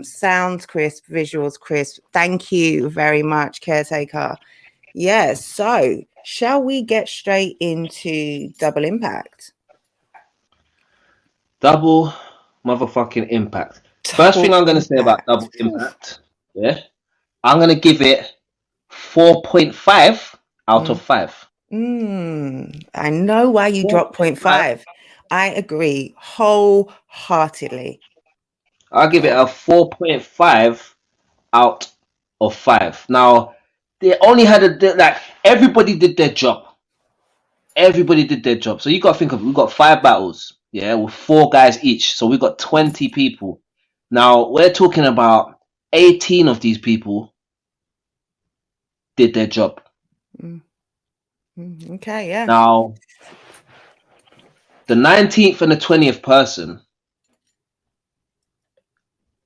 Sounds crisp, visuals crisp. Thank you very much, Caretaker. Yes, so shall we get straight into Double Impact? Double motherfucking Impact. First thing I'm going to say about Double Impact, yeah, I'm going to give it 4.5 out of 5. I know why you dropped 0.5. I agree wholeheartedly. I'll give it a 4.5 out of 5. Now, they only had everybody did their job. Everybody did their job. So you got to think of, we've got 5 battles, yeah, with 4 guys each. So we've got 20 people. Now, we're talking about 18 of these people did their job. Okay, yeah. Now, the 19th and the 20th person,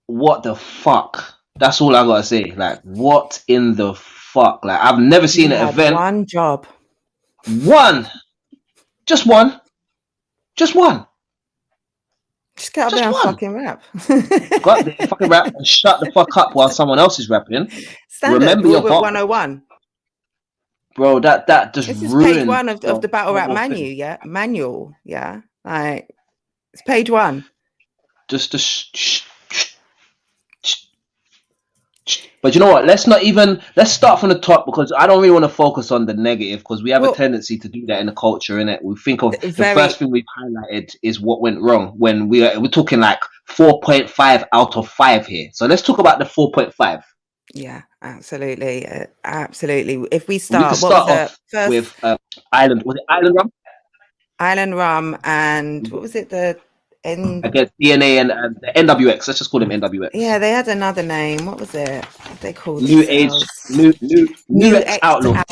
what the fuck? That's all I gotta say. Like, what in the fuck? Like, I've never seen an event. One job. One. Just one. Just one. Just get up there and fucking rap. Go up there, fucking rap, and shut the fuck up while someone else is rapping. Remember your 101. Bro, that just this is ruined page 1 of the battle rap manual, yeah. Like, it's page 1. But you know what? Let's start from the top, because I don't really want to focus on the negative, because we have a tendency to do that in the culture, innit? We think of the first thing we've highlighted is what went wrong, when we're talking like 4.5 out of 5 here. So let's talk about the 4.5. Yeah, absolutely. Absolutely. If we start off with Island. Was it Island Rum? Island Rum, and what was it? Against DNA and the NWX. Let's just call them NWX. Yeah, they had another name. What was it? They called New Age, New X Outlaws.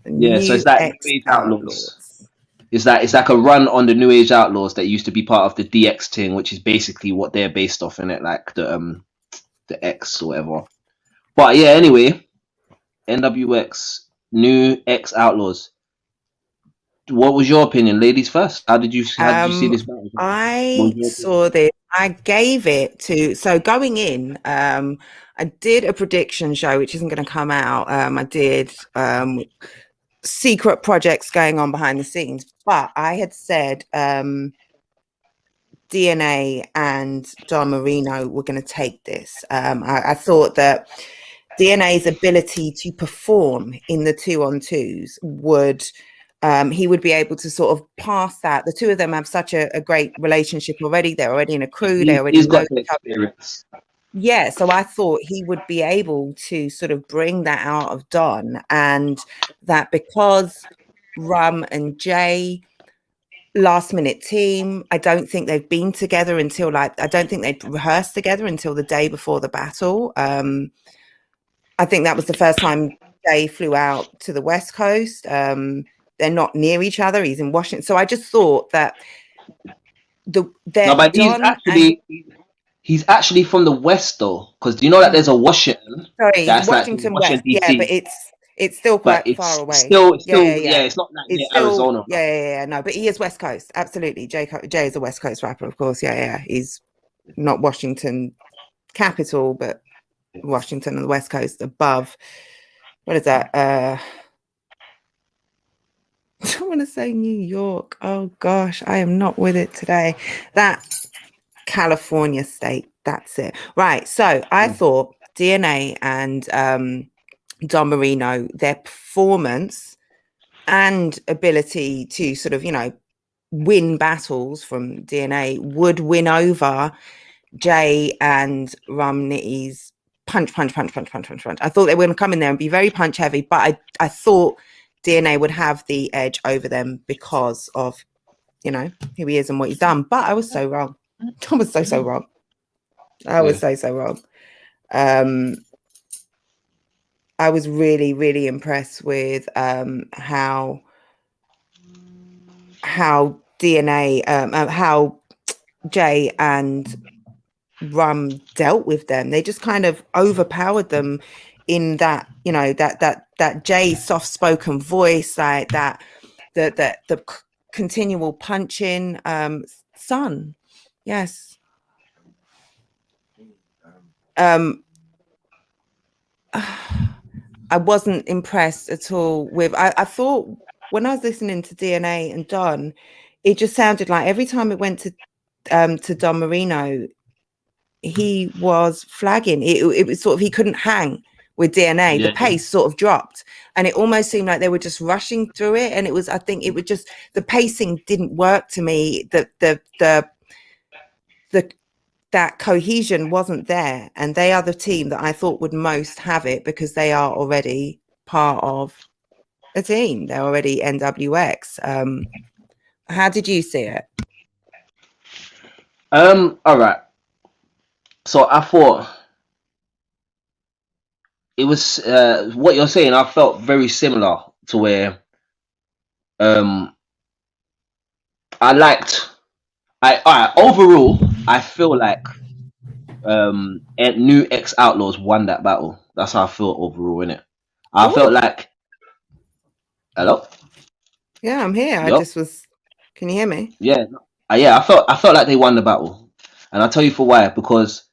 Yeah, so it's like New Age Outlaws. It's like a run on the New Age Outlaws that used to be part of the DX thing, which is basically what they're based off in it, like the X or whatever. But yeah, anyway, NWX, New X Outlaws. What was your opinion, ladies first? How did you see this battle? I saw this. I gave it to, so going in, I did a prediction show, which isn't going to come out. I did secret projects going on behind the scenes, but I had said DNA and Don Marino were going to take this. I thought that DNA's ability to perform in the 2-on-2s would, he would be able to sort of pass that. The two of them have such a great relationship already. They're already in a crew. They already know each other. Yeah, so I thought he would be able to sort of bring that out of Don, and that because Rum and Jay, last minute team, I don't think they've been together until I don't think they'd rehearsed together until the day before the battle. I think that was the first time Jay flew out to the West Coast. They're not near each other. He's in Washington. So I just thought that he's actually from the West, though, because do you know that there's a Washington? Sorry, that's Washington like West. DC. Yeah, but it's still quite far away. Yeah, it's not like near Arizona. Yeah, no, but he is West Coast. Absolutely. Jay is a West Coast rapper, of course. Yeah. He's not Washington capital, but Washington on the West Coast above. What is that? I want to say New York. Oh gosh, I am not with it today. That California state. That's it. Right. So I thought DNA and Don Marino, their performance and ability to sort of, win battles from DNA would win over Jay and Rum Nitty's punch. I thought they were going to come in there and be very punch heavy, but I thought DNA would have the edge over them because of, who he is and what he's done. But I was so wrong. I was so wrong. I was so wrong. I was really, really impressed with how DNA, how Jay and Rum dealt with them. They just kind of overpowered them in that, that Jay soft-spoken voice, like that, the continual punching. Son, yes. I wasn't impressed at all with. I thought when I was listening to DNA and Don, it just sounded like every time it went to Don Marino, he was flagging. It was sort of, he couldn't hang with DNA. The pace sort of dropped, and it almost seemed like they were just rushing through it. And it was, I think it was just, the pacing didn't work to me. That cohesion wasn't there, and they are the team that I thought would most have it, because they are already part of a team. They're already NWX. How did you see it? All right. So I thought it was what you're saying. I felt very similar to where I liked. All right. Overall, I feel like new ex Outlaws won that battle. That's how I feel overall, innit? I felt like. Hello. Yeah, I'm here. Yo. I just was. Can you hear me? Yeah. Yeah. I felt like they won the battle, and I'll tell you for why. Because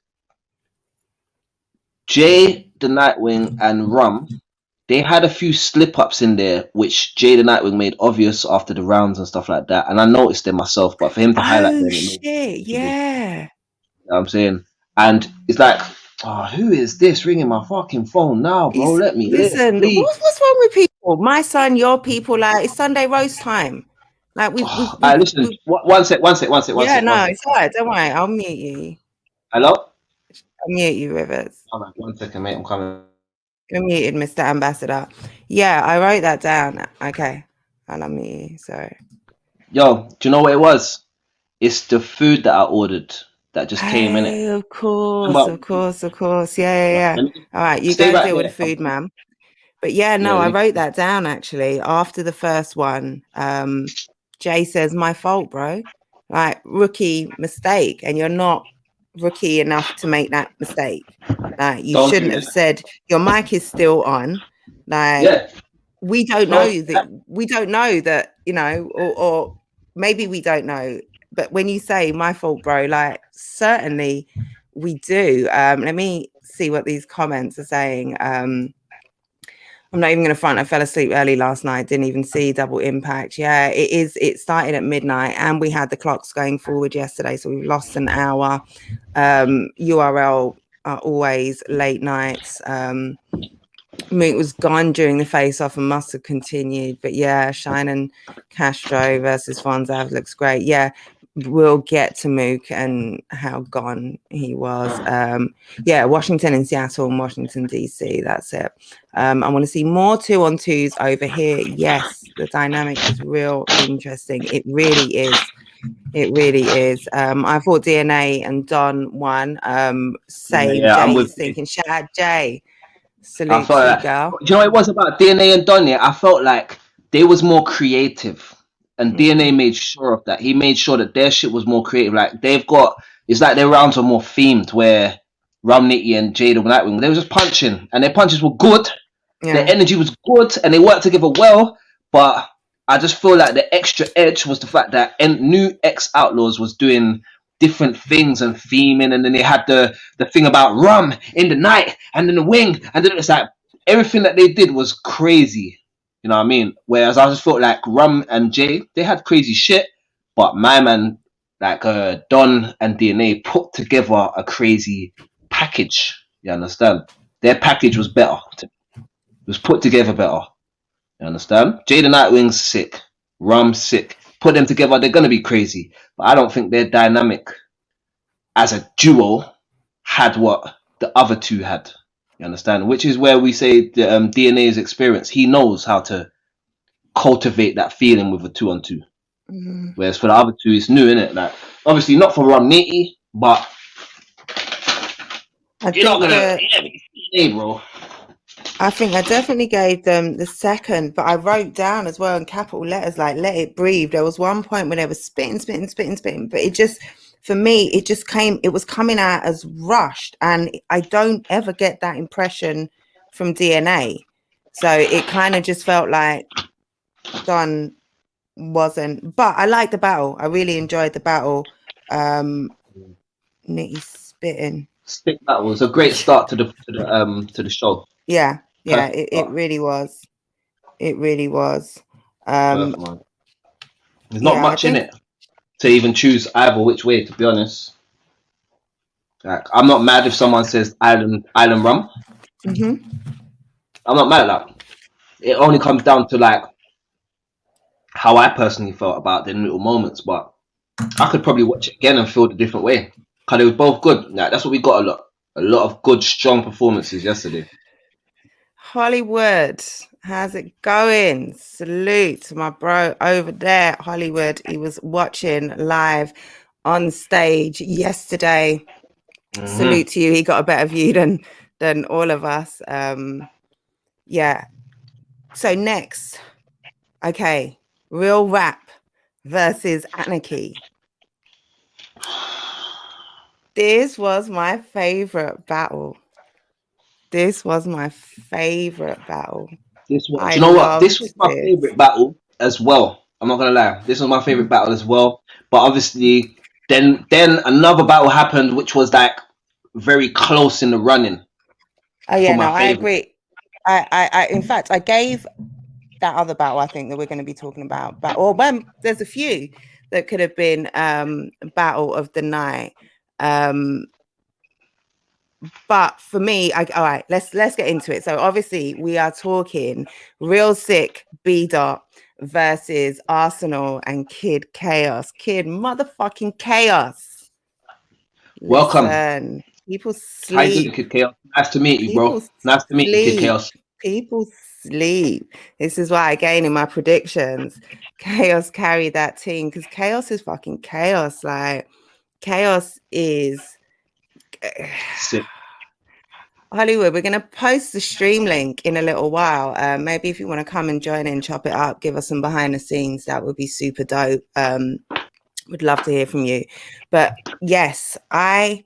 Jay the Nightwing and Rum, they had a few slip ups in there, which Jay the Nightwing made obvious after the rounds and stuff like that. And I noticed them myself, but for him to highlight Oh them, shit! Yeah. you know what I'm saying? And it's like, oh, who is this ringing my fucking phone now, bro? Let me live, Listen. please. What's wrong with people? My son, your people. Like, it's Sunday roast time. Like Oh, all right, listen. One sec. Yeah, no, it's all right. Don't worry. I'll mute you. Hello? I'll mute you, Rivers. All right, 1 second, mate. I'm coming. You're muted, Mr. Ambassador. Yeah, I wrote that down. Okay. I'll unmute you. Sorry. Yo, do you know what it was? It's the food that I ordered that just came in it. Oh, of course. Yeah. All right, you Stay go and right deal with there. the food, ma'am. But yeah, no, I wrote that down actually after the first one. Jay says, "My fault, bro. Like, rookie mistake, and you're not rookie enough to make that mistake. Like, you Don't shouldn't do have that. said your mic is still on. Like, Yeah. we don't know Don't. that, you know, or maybe we don't know. But when you say my fault, bro, like, certainly we do. Let me see what these comments are saying. I'm not even going to front. I fell asleep early last night. Didn't even see Double Impact. Yeah, it is. It started at midnight, and we had the clocks going forward yesterday, so we've lost an hour. URL are always late nights. Moot was gone during the face-off and must have continued. But yeah, Shine and Castro versus Fonzav looks great. Yeah, we'll get to Mook and how gone he was. Yeah, Washington and Seattle and Washington, D.C. That's it. I want to see more 2-on-2s over here. Yes, the dynamic is real interesting. It really is. It really is. I thought DNA and Don won. Same. Yeah, I'm with Jay's you. thinking, shout out Jay. I Salute felt to you, like, girl. do you know what it was about DNA and Donya? I felt like they was more creative, and DNA made sure of that. He made sure that their shit was more creative. Like they've got, it's like their rounds are more themed. Where Nitty and Jada Nightwing, they were just punching, and their punches were good. Their Yeah. energy was good, and they worked together well. But I just feel like the extra edge was the fact that new ex Outlaws was doing different things and theming, and then they had the thing about rum in the night and in the wing, and then it's like everything that they did was crazy. You know what I mean? Whereas I just felt like Rum and Jay, they had crazy shit, but my man, like Don and DNA, put together a crazy package. You understand? Their package was better. It was put together better. You understand? Jay the Nightwing's sick. Rum sick. Put them together, they're gonna be crazy. But I don't think their dynamic as a duo had what the other two had. You understand? Which is where we say the DNA's experience. He knows how to cultivate that feeling with a 2-on-2. Whereas for the other two, it's new, innit? Like, obviously not for Ron Nitty, but you're not gonna, yeah, bro. I think I definitely gave them the second, but I wrote down as well in capital letters, like, let it breathe. There was one point when they were spitting, but it just, for me, it was coming out as rushed, and I don't ever get that impression from DNA. So it kind of just felt like Don wasn't, but I liked the battle. I really enjoyed the battle. Nitty spitting. Sick battle. It was a great start to the show. Yeah, Perfect it start. really was. It really was. Perfect, man. There's not Yeah, I much in think. it to even choose either which way, to be honest. Like, I'm not mad if someone says island rum. Hmm. I'm not mad at that. It only comes down to like how I personally felt about the little moments, but I could probably watch it again and feel a different way. Cause they were both good. Like, that's what we got a lot of good, strong performances yesterday. Hollywood, how's it going? Salute to my bro over there, Hollywood. He was watching live on stage yesterday. Hmm. Salute to you. He got a better view than all of us. Yeah. So next, okay, real rap versus anarchy. This was my favorite battle. This was my favorite battle. This was, I do you know what? This loved was my this. favorite battle as well. I'm not gonna lie. This was my favorite battle as well. But obviously, then another battle happened, which was like very close in the running Oh for yeah, my no, I favorite. agree. In fact, I gave that other battle. I think that we're going to be talking about, but or when there's a few that could have been battle of the night. But for me, all right, let's get into it. So obviously, we are talking Real Sick B Dot versus Arsenal and Kid Chaos. Kid motherfucking Chaos. Welcome. Listen, people How you doing, sleep. Kid Chaos? Nice to meet you, People bro. Nice to meet you, Kid sleep. Chaos. People sleep. This is why, again, in my predictions, Chaos carried that team because Chaos is fucking chaos. Like, Chaos is. Sick. Hollywood, we're going to post the stream link in a little while. Maybe if you want to come and join in, chop it up, give us some behind the scenes, that would be super dope. Would love to hear from you. But yes, I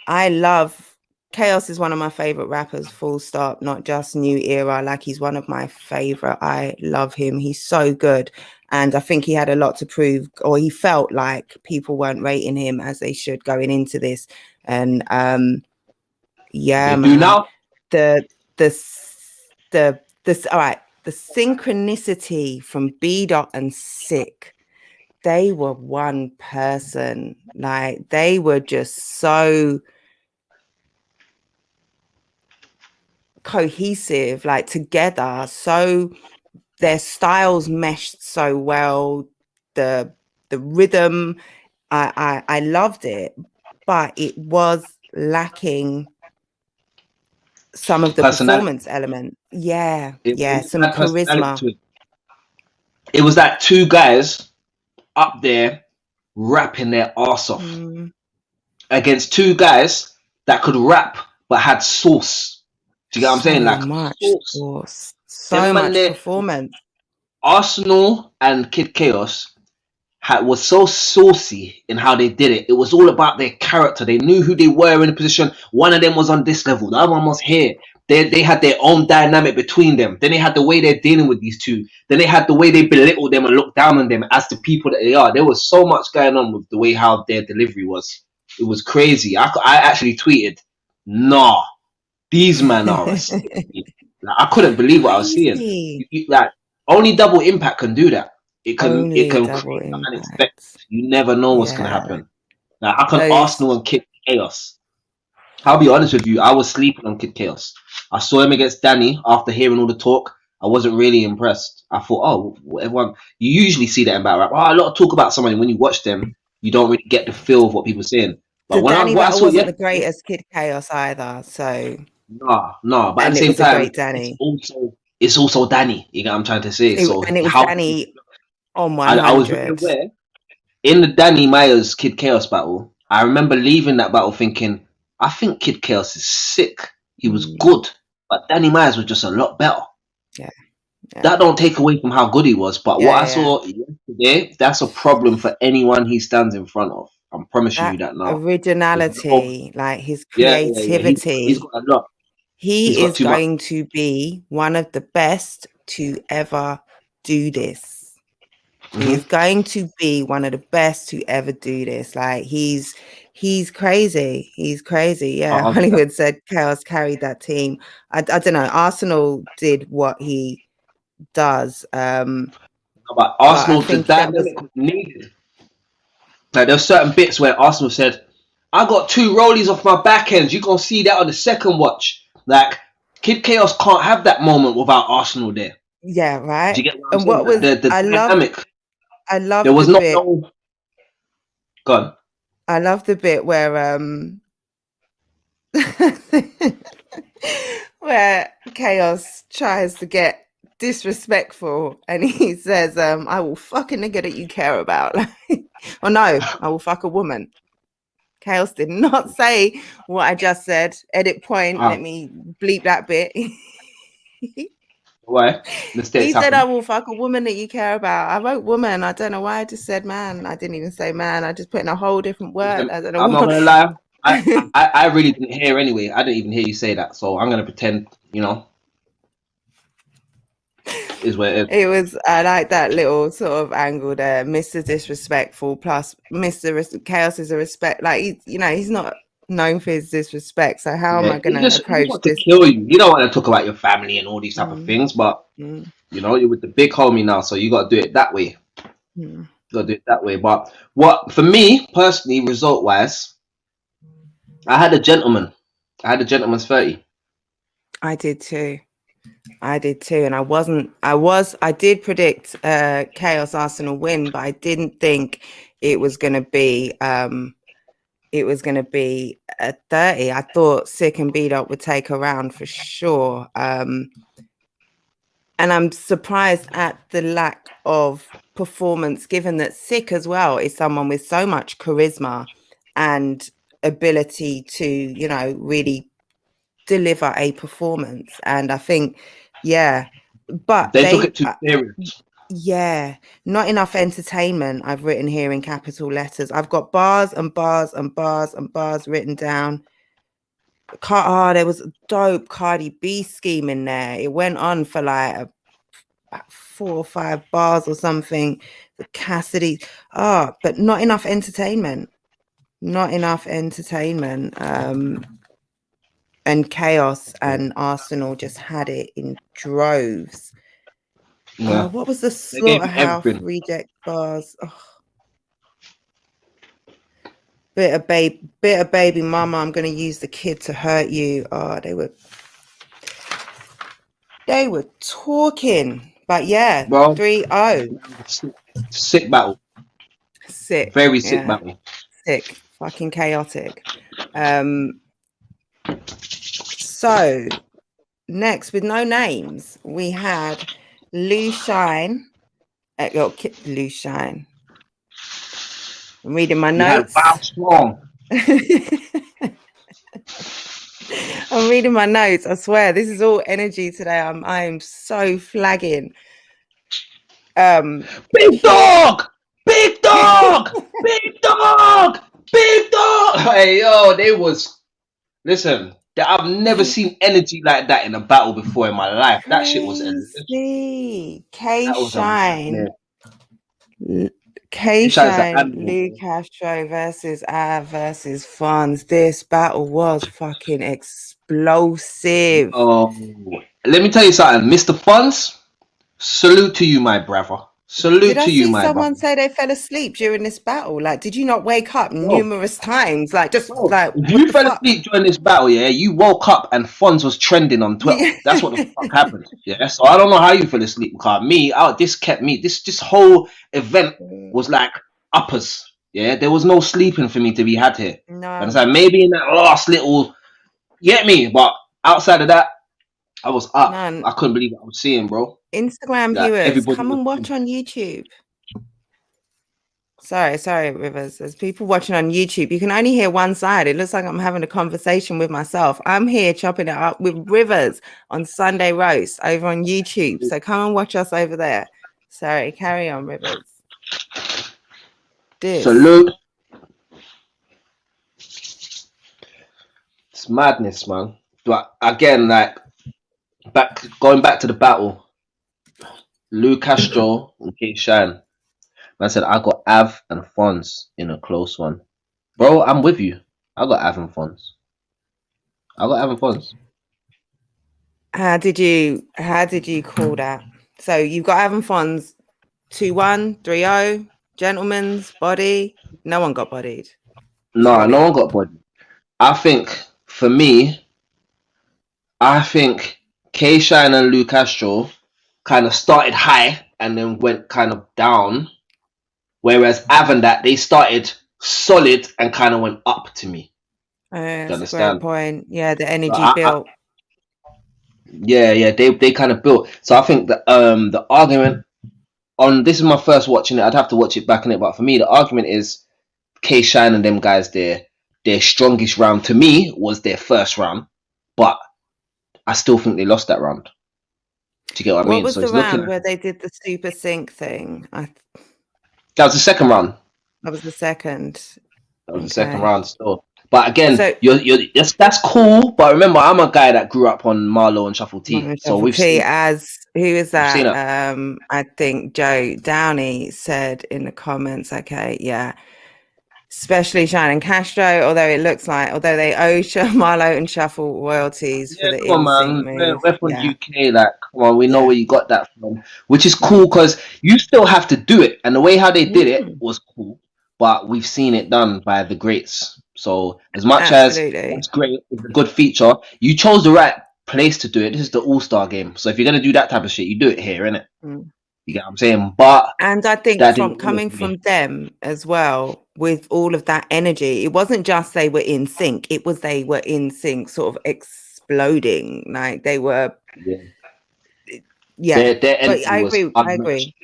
love Chaos is one of my favorite rappers, full stop, not just new era. Like he's one of my favorite. I love him. He's so good. And I think he had a lot to prove, or he felt like people weren't rating him as they should going into this. And yeah, They do man. now. The all right, the synchronicity from B Dot and Sick, they were one person. Like they were just so cohesive, like together, so their styles meshed so well. The rhythm, I loved it, but it was lacking some of the Personality. performance element. Yeah, It some had personality charisma. to it. It was like two guys up there rapping their arse off Mm, against two guys that could rap but had sauce. Do you get what I'm saying? so Like much sauce. force, Them so man much there, performance. Arsenal and Kid Chaos was so saucy in how they did it. It was all about their character. They knew who they were in a position. One of them was on this level, the other one was here. They had their own dynamic between them. Then they had the way they're dealing with these two. Then they had the way they belittle them and look down on them as the people that they are. There was so much going on with the way how their delivery was. It was crazy. I actually tweeted, nah, these men are a sick team. Like, I couldn't believe what I was seeing. Crazy. Like only Double Impact can do that. It Only can double create the unexpected. impact. You never know what's gonna Yeah. happen. Like how can Those Arsenal and Kid Chaos? I'll be honest with you, I was sleeping on Kid Chaos. I saw him against Danny after hearing all the talk. I wasn't really impressed. I thought, oh, everyone. You usually see that in battle rap. Oh, a lot of talk about somebody. When you watch them, you don't really get the feel of what people are saying. the But Danny what I battle saw wasn't the yesterday, greatest Kid Chaos either. So nah. But at the and it same was a time, great Danny. it's also Danny. You get what I'm trying to say. So And it was how Danny on I was very 100. aware in the Danny Myers Kid Chaos battle. I remember leaving that battle thinking, I think Kid Chaos is sick. He was Mm, good, but Danny Myers was just a lot better. yeah, yeah, That don't take away from how good he was, but what I yeah. saw yesterday, that's a problem for anyone he stands in front of. I'm promising you That that now. There's no, originality, like his yeah. He's creativity, got a lot. He's he got is too much. going to be one of the best to ever do this. He's going to be one of the best to ever do this. Like he's crazy. He's crazy. Yeah. Hollywood said Chaos carried that team. I don't know. Arsenal did what he does. But Arsenal, the dynamic was needed. Like there's certain bits where Arsenal said, "I got 2 rollies off my back ends. You gonna see that on the second watch." Like Kid Chaos can't have that moment without Arsenal there. Yeah, right. Do you get what I'm And saying? what was The dynamic. I love there was the no bit. Go on. I love the bit where where Chaos tries to get disrespectful and he says, I will fuck a nigga that you care about. Or no, I will fuck a woman. Chaos did not say what I just said. Edit point. Let me bleep that bit. Why? He said, I will fuck a woman that you care about. I wrote woman. I don't know why I just said man. I didn't even say man. I just put in a whole different word. I don't know. I'm not gonna lie. I really didn't hear anyway. I didn't even hear you say that. So I'm gonna pretend, is where it is. It was, I like that little sort of angle there. Mr. Disrespectful plus Mr. Chaos is a respect. Like, he's not known for his disrespect. So how am I going to approach this? To kill you. You don't want to talk about your family and all these type of things, but you're with the big homie now, so you got to do it that way. You got to do it that way. But what for me personally, result wise, I had a gentleman's 30. I did too. And I did predict Chaos Arsenal win, but I didn't think it was going to be a 30. I thought Sick and Beat Up would take a round for sure. And I'm surprised at the lack of performance, given that Sick as well is someone with so much charisma and ability to, really deliver a performance. And I think, but they took it too serious. Yeah, not enough entertainment. I've written here in capital letters. I've got bars and bars and bars and bars written down. There was a dope Cardi B scheme in there. It went on for like about 4 or 5 bars or something. The Cassidy, but not enough entertainment. And Chaos and Arsenal just had it in droves. Yeah. What was the Slaughterhouse reject bars? Bit of baby mama, I'm going to use the kid to hurt you. They were talking. But yeah, 3-0. Sick battle. Sick. Very sick battle. Sick. Fucking chaotic. So next, with no names, we had Lou Shine. Lou Shine. I'm reading my notes. I'm reading my notes. I swear, this is all energy today. I am so flagging. Big dog, big dog, big dog, big dog. Hey, yo, listen. I've never seen energy like that in a battle before in my life. That shit was K-Shine. K-Shine, Lou Castro versus Funds. This battle was fucking explosive. Oh, let me tell you something, Mr. Funds. Salute to you, my brother. Salute to you, my brother. Did I see someone say they fell asleep during this battle? Like, did you not wake up numerous times? Like, just like if you fell asleep during this battle, you woke up and Fonz was trending on Twitter. Yeah. That's what the fuck happened. Yeah, so I don't know how you fell asleep, because this whole event was like uppers. Yeah, there was no sleeping for me to be had here. No, and it's like maybe in that last little, you get me, but outside of that, I was up. None. I couldn't believe what I was seeing, bro. Instagram viewers, come and watch on YouTube. Sorry, Rivers. There's people watching on YouTube. You can only hear one side. It looks like I'm having a conversation with myself. I'm here chopping it up with Rivers on Sunday Roast over on YouTube. So come and watch us over there. Sorry, carry on, Rivers. Salute. It's madness, man. But again, like going back to the battle, Lou Castro and K-Shine. Man said I got Av and Fonz in a close one. Bro, I'm with you. I got Av and Fonz. I got Av and Fonz. How did you call that? So you've got Avon Fonz 2-1, 3-0, gentleman's body. No one got bodied. No, no Surely. one got body. I think for me, I think K Shine and Lou Castro kind of started high and then went kind of down. Whereas Av that they started solid and kind of went up to me. Do you That's a great understand? point. Yeah, the So energy built. yeah, they kind of built. So I think the argument on this is my first watching it. I'd have to watch it back in it, but for me the argument is K Shine and them guys their strongest round to me was their first round, but I still think they lost that round. Do you get what I What mean? was So the it's looking round like where they did the super sync thing? that was the second round. That was the second. That was the second Okay. round still. But again, So you're that's cool. But remember, I'm a guy that grew up on Marlowe and Shuffle T, Mono so Shuffle we've T seen as who is we've seen that? it. I think Joe Downey said in the comments, okay, yeah. Especially Shannon Castro, although they owe Marlowe and Shuffle royalties for Yeah, the come on, in sync man. move. We're from Yeah. UK. Like, come on, we know Yeah. where you got that from, which is cool because you still have to do it, and the way how they did it Mm, was cool. But we've seen it done by the greats. So as much as absolutely. that's great, it's a good feature. You chose the right place to do it. This is the All Star game, so if you're gonna do that type of shit, you do it here, innit? Mm. You get what I'm saying? But And I think that from didn't do it coming for me. from them as well, with all of that energy, it wasn't just they were in sync, it was they were in sync, sort of exploding. Like they were, Yeah. yeah. Their But energy was I unmatched. agree.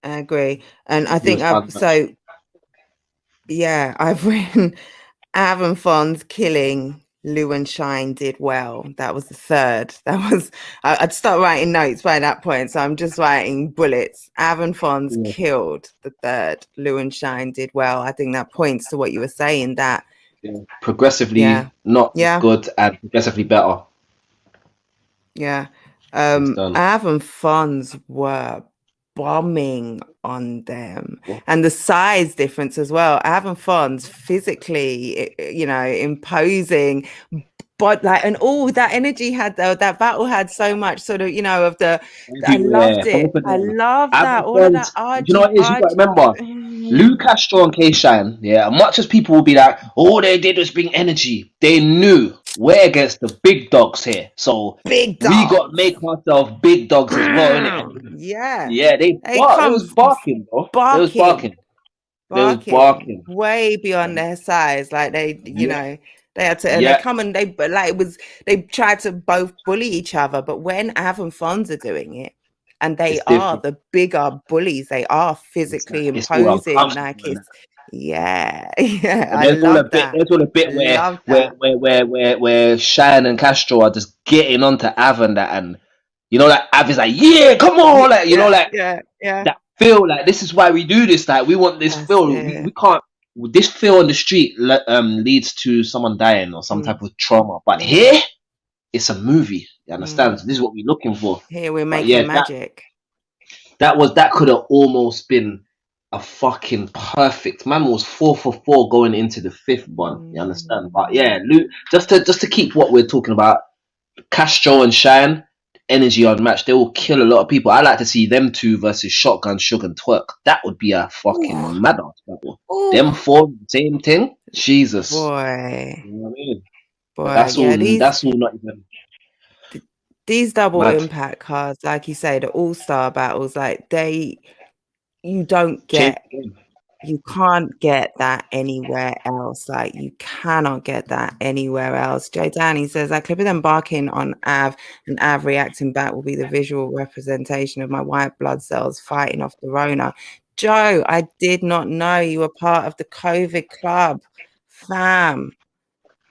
I agree. And I It think was unmatched. I've written Avon Fonz killing Lou and Shine did well. That was the third. I'd start writing notes by that point. So I'm just writing bullets. Avon Fonz Yeah. killed the third. Lou and Shine did well. I think that points to what you were saying that, Yeah. Progressively yeah, not as yeah, good and progressively better. yeah. It's done. Avon Fonz were bombing on them, Well, and the size difference as well. Avon Fonz physically, imposing, but like, and all that energy had though, that battle had so much sort of, of I loved everywhere, it. both of I them. loved that. Having All of fun. that You know what it is? You got to remember, Lou Castro and K Shine. Yeah, much as people will be like, all they did was bring energy. They knew we're against the big dogs here, so big we got to dogs. make ourselves big dogs as well, innit? Yeah. Yeah, they They bark. It come was barking, bro. They was barking. barking. They was Barking barking. way beyond their size. Like Yeah, they had to, and they yeah. come and but like they tried to both bully each other. But when Av and Fonz are doing it, and they It's are different. the bigger bullies, they are physically It's all imposing. Like uncomfortable. it's, yeah, yeah. And I love that. there's all a bit I love that. where Shine and Castro are just getting onto Av and that, and you know that Av is like, yeah, come on, like you know, Yeah, like yeah, yeah. that feel like this is why we do this, like we want this That's feel. We it. can't this feel on the street leads to someone dying or some Mm, type of trauma. But mm, here it's a movie. You understand? mm. So this is what we're looking for. Here we're But yeah, making magic. that could have almost been a fucking perfect. Man was 4 for 4 going into the fifth one. You understand? But yeah, Mm. Luke, just to keep what we're talking about, Castro and Shine, energy unmatched. They will kill a lot of people. I like to see them two versus Shotgun, Suge, and Twerk. That would be a Ooh, fucking mad battle. ooh, Them four, same thing. Jesus, boy. you know what I mean? But Boy, yeah, that's all not even these double mad. impact cards, like you say, the all-star battles, like you don't Change get, the game. you can't get that anywhere else. Like you cannot get that anywhere else. Joe Danny says that clip of them barking on Av and Av reacting back will be the visual representation of my white blood cells fighting off the Rona. Joe, I did not know you were part of the COVID club. Fam,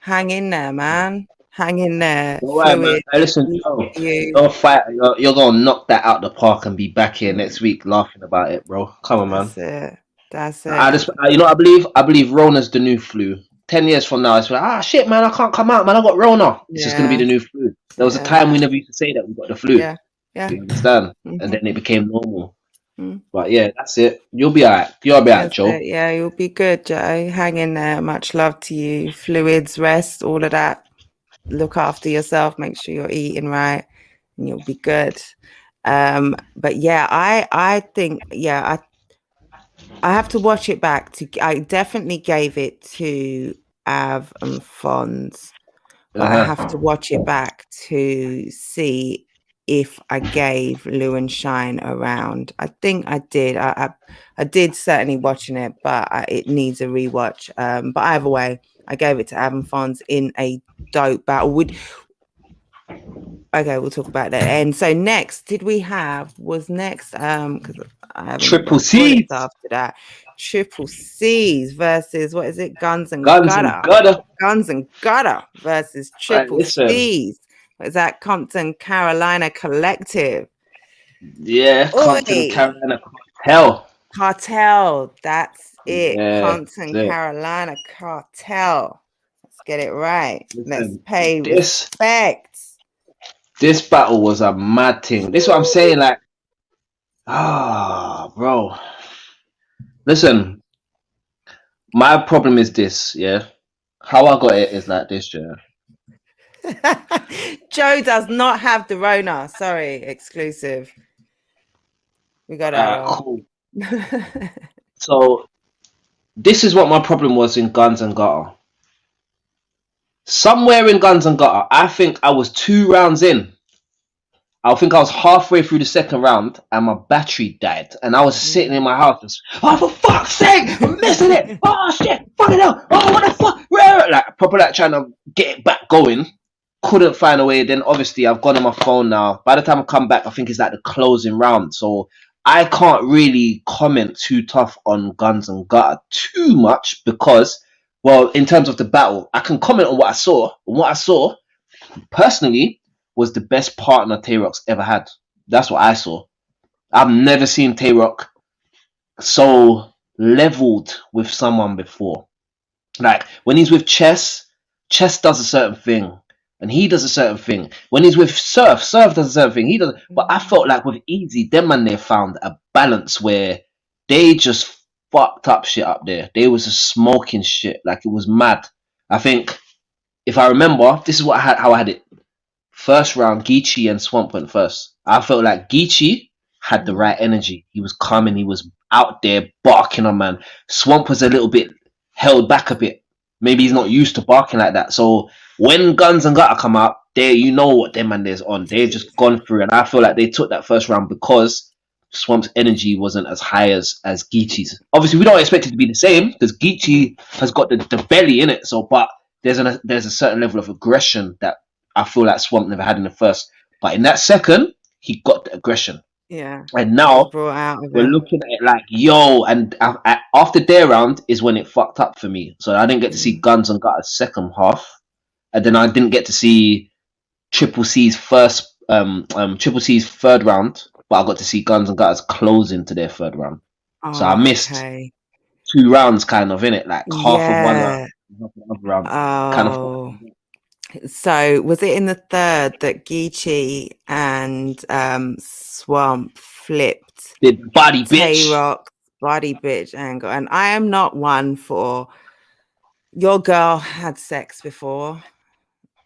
hang in there, man. Hang in there. All right, man. Fluid. Hey, listen, Love Joe. you. You're fight. You're gonna knock that out the park and be back here next week laughing about it, bro. Come on, man. That's it. That's I it. just, you know, what I believe Rona's the new flu. 10 years from now, it's like, shit, man, I can't come out, man. I got Rona. It's just gonna be Yeah. the new flu. There was a time Yeah. we never used to say that we got the flu. Yeah. Yeah. You understand? And Mhm. then it became normal. Mm. But yeah, that's it. You'll be alright. You'll be alright, That's Joe. it. Yeah, you'll be good, Joe. Hang in there. Much love to you. Fluids, rest, all of that. Look after yourself. Make sure you're eating right, and you'll be good. But yeah, I think I have to watch it back. I definitely gave it to Av and Fonz, but I have to Uh-huh. watch it back to see if I gave Lou and Shine a round. I think I did. I did certainly watching it, but it needs a rewatch. But either way, I gave it to Av and Fonz in a dope battle. Okay, we'll talk about that. And so next, was next because I haven't Triple got bullets C's. after that. Triple C's versus what is it? Guns and Guns and Gutter. gutter. Guns and Gutter versus Right, Triple listen. C's. What is that? Compton Carolina Collective. Yeah, Compton, Oi! Carolina Cartel. Cartel. That's it. Yeah, Compton that's it. Carolina Cartel. Let's get it right. Let's Listen, pay this respect. this battle was a mad thing. This is what I'm saying, like, bro. Listen, my problem is this, yeah. How I got it is like this, yeah. Joe does not have the Rona. Sorry, exclusive. We got our own. Cool. So this is what my problem was in Guns and Gutter. Somewhere in Guns and Gutter, I think I was 2 rounds in. I think I was halfway through the second round and my battery died. And I was sitting in my house just, oh, for fuck's sake, I'm missing it. Oh, shit, fucking hell. Oh, what the fuck? Like, proper like trying to get it back going. Couldn't find a way. Then obviously I've gone on my phone now. By the time I come back, I think it's like the closing round. So I can't really comment too tough on Guns and Gutter too much because, well, in terms of the battle, I can comment on what I saw. And what I saw, personally, was the best partner Tay Rock's ever had. That's what I saw. I've never seen Tay Rock so leveled with someone before. Like when he's with Chess does a certain thing, and he does a certain thing. When he's with Surf does a certain thing. He does. But I felt like with Easy, them man, they found a balance where they just fucked up shit up there. They was just smoking shit like it was mad. I think if I remember, this is what how I had it. First round, Geechee and Swamp went first. I felt like Geechee had the right energy. He was coming. He was out there barking on man. Swamp was a little bit held back a bit. Maybe he's not used to barking like that. So when Guns and Gutter come out, there you know what them man there's on. They've just gone through, and I feel like they took that first round because Swamp's energy wasn't as high as Geechee's. Obviously, we don't expect it to be the same because Geechee has got the belly in it. So, but there's a certain level of aggression that I feel like Swamp never had in the first. But in that second, he got the aggression. Yeah. And It was now brought out of we're him. looking at it like, yo, and after their round is when it fucked up for me. So I didn't get to see Guns and Gutter's second half. And then I didn't get to see Triple C's third round, but I got to see Guns and Gutter's closing to their third round. So I Oh, missed okay. 2 rounds kind of in it, like half of one round, Yeah. half of the other round. Kind of Oh. So was it in the third that Geechee and Swamp flipped did body Tay bitch. Rock body bitch angle? And I am not one for your girl had sex before.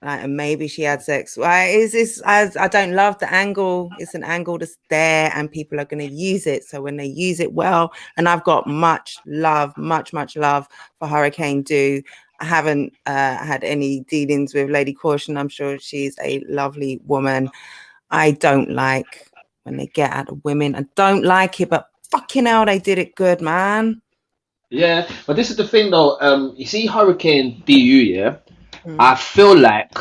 And maybe she had sex. Is this? I don't love the angle. It's an angle that's there, and people are going to use it. So when they use it well, and I've got much love for Hurricane Do. I haven't had any dealings with Lady Caution. I'm sure she's a lovely woman. I don't like when they get at women. I don't like it, but fucking hell, they did it good, man. Yeah, but this is the thing though. You see Hurricane DU, yeah. I feel like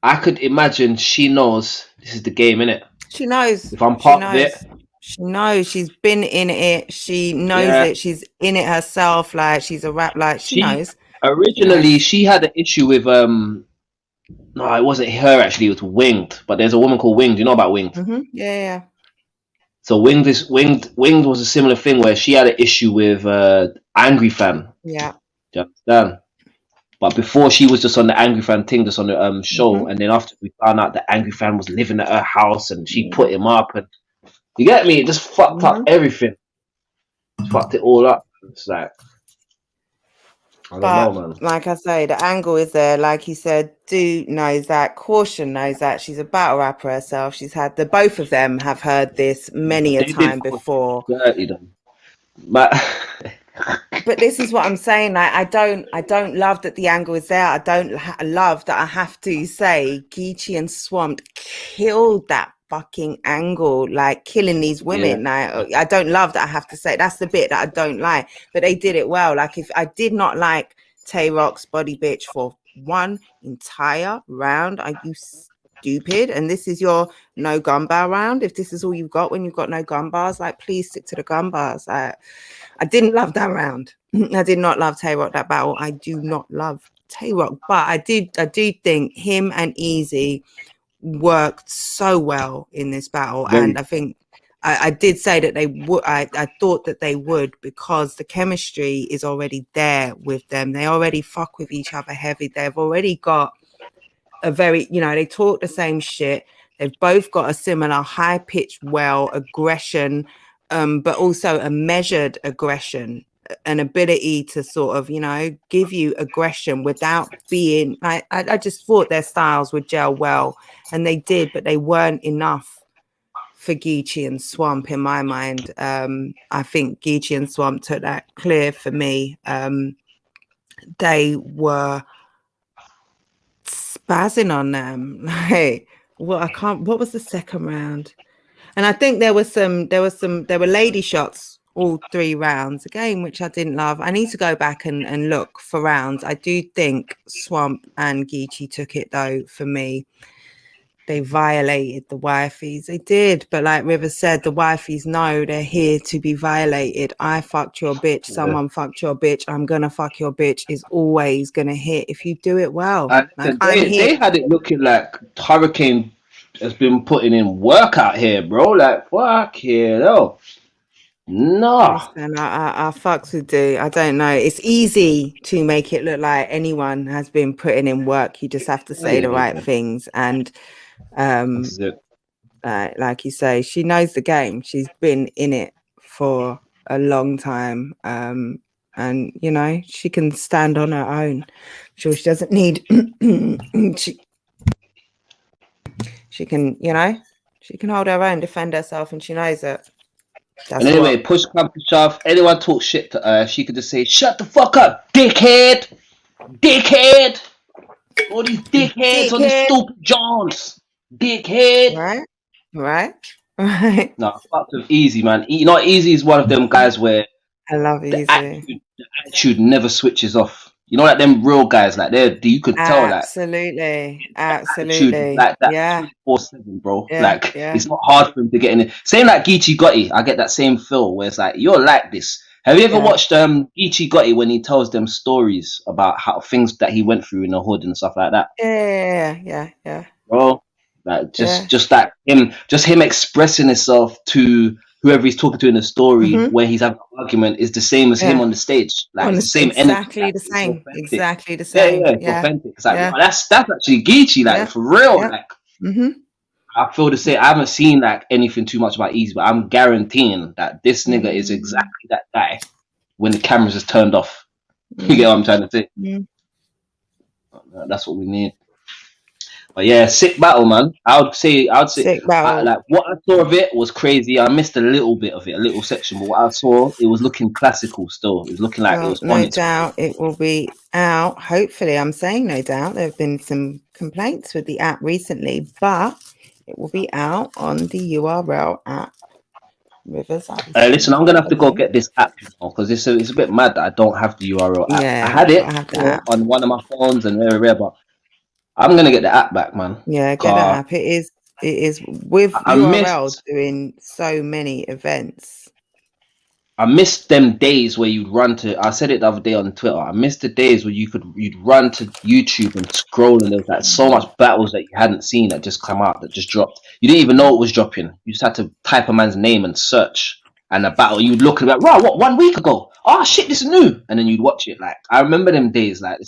I could imagine she knows this is the game, innit? She knows. If I'm She part of knows. it, She knows. She's been in it. She knows yeah. it. She's in it herself. Like she's a rap. Like she She knows. She originally knows. she had an issue with no, it wasn't her actually, it was Winged. But there's a woman called Winged. You know about Winged? Yeah. So Winged was a similar thing where she had an issue with Angry Fan. Yeah. Do you understand? But before she was just on the Angry Fan thing, just on the show, and then after we found out that Angry Fan was living at her house and she put him up, and You get me? It just fucked up everything. Fucked it all up. It's like, I don't know, But man. like I say, the angle is there. Like you said, Do knows that. Caution knows that. She's a battle rapper herself. She's had both of them have heard this many a They did time Caution before. dirty, though. But But this is what I'm saying. Like, I don't love that the angle is there. I don't love that I have to say Geechee and Swamp killed that fucking angle, like killing these yeah, women. Like, I don't love that I have to say. That's the bit that I don't like. But they did it well. Like, if I did not like Tay Rock's body bitch for one entire round, are you stupid? And this is your no gun bar round. If this is all you've got when you've got no gun bars, like, please stick to the gun bars. I didn't love that round. I did not love Tay Rock that battle. I do not love Tay Rock, but I do think him and Easy worked so well in this battle, and very. I think I did say that they would. I thought that they would, because the chemistry is already there with them. They already fuck with each other heavy. They've already got a very, they talk the same shit. They've both got a similar high pitched aggression, but also a measured aggression, an ability to sort of, give you aggression without being. I just thought their styles would gel well, and they did, but they weren't enough for Geechee and Swamp in my mind. I think Geechee and Swamp took that clear for me. They were spazzing on them. Like, what was the second round? And I think there were lady shots all 3 rounds again, which I didn't love. I need to go back and look for rounds. I do think Swamp and Geechee took it though. For me, they violated the wifeys. They did, but like River said, the wifeys know they're here to be violated. I fucked your bitch. Someone fucked your bitch. I'm gonna fuck your bitch is always gonna hit if you do it well. Like, Listen, I'm here. they had it looking like Hurricane has been putting in work out here, bro. Like, fuck yeah, no. No. Listen, I fucks with do. I don't know. It's easy to make it look like anyone has been putting in work. You just have to say the right things. And This is it. like you say, she knows the game. She's been in it for a long time. And she can stand on her own. Sure, she doesn't need she can, she can hold her own, defend herself, and she knows it. That's And anyway, push come to shove, anyone talk shit to her, she could just say, "Shut the fuck up, dickhead! Dickhead! All these dickheads on these stupid Johns! Dickhead!" Right. No, fuck with Easy, man. Easy is one of them guys where I love the Easy. attitude never switches off. You know, like them real guys, like you could tell, like Absolutely. attitude, like that Yeah. 24/7, bro. Yeah. Like Yeah. it's not hard for him to get in it. Same like Geechee Gotti, I get that same feel where it's like you're like this. Have you ever watched Geechee Gotti when he tells them stories about how things that he went through in the hood and stuff like that? Yeah. Bro, like just that him expressing himself to whoever he's talking to in the story where he's having an argument is the same as him on the stage. Like it's the same exactly energy. The same. Exactly the same. same. Yeah, it's authentic. It's like wow, that's actually Geechee, like for real. Like I feel the same. I haven't seen like anything too much about Easy, but I'm guaranteeing that this nigga is exactly that guy when the cameras is turned off. You get what I'm trying to say? That's what we need. But yeah, sick battle, man. I would say, Sick battle. like what I saw of it was crazy. I missed a little bit of it, a little section, but what I saw, it was looking classical still. It was looking like it was on No its doubt it will be out. Hopefully, I'm saying no doubt. There have been some complaints with the app recently, but it will be out on the URL app. Rivers. Listen, I'm gonna have to go get this app because it's a bit mad that I don't have the URL app. Yeah, I had it on one of my phones and rare, but I'm gonna get the app back, man. Yeah, get that app. It is with URL doing so many events. I missed them days where you'd run to. I said it the other day on Twitter. I missed the days where you'd run to YouTube and scroll, and there's like so much battles that you hadn't seen that just come out, that just dropped. You didn't even know it was dropping. You just had to type a man's name and search, and a battle. You'd look at it, wow, what 1 week ago? Oh shit, this is new, and then you'd watch it. Like I remember them days. Like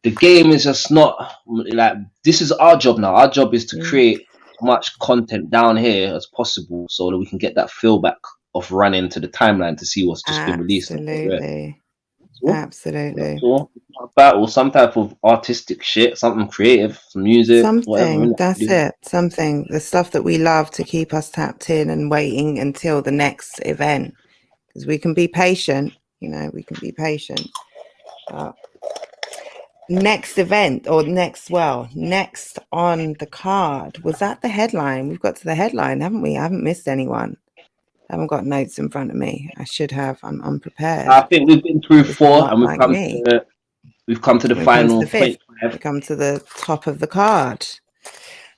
the game is just not like this is our job now. Our job is to create much content down here as possible so that we can get that feel back of running to the timeline to see what's just been released. Absolutely. So, that's Absolutely. all. A battle, some type of artistic shit, something creative, some music, whatever. Something, Innit? that's it. Something, the stuff that we love to keep us tapped in and waiting until the next event. Because we can be patient, you know, we can be patient. Next event or next on the card. Was that the headline? We've got to the headline, haven't we? I haven't missed anyone. I haven't got notes in front of me. I should have. I'm unprepared. I think we've been through It's 4 not and like me. we've come to the We've come to final the fifth. 0.5. We come to the top of the card.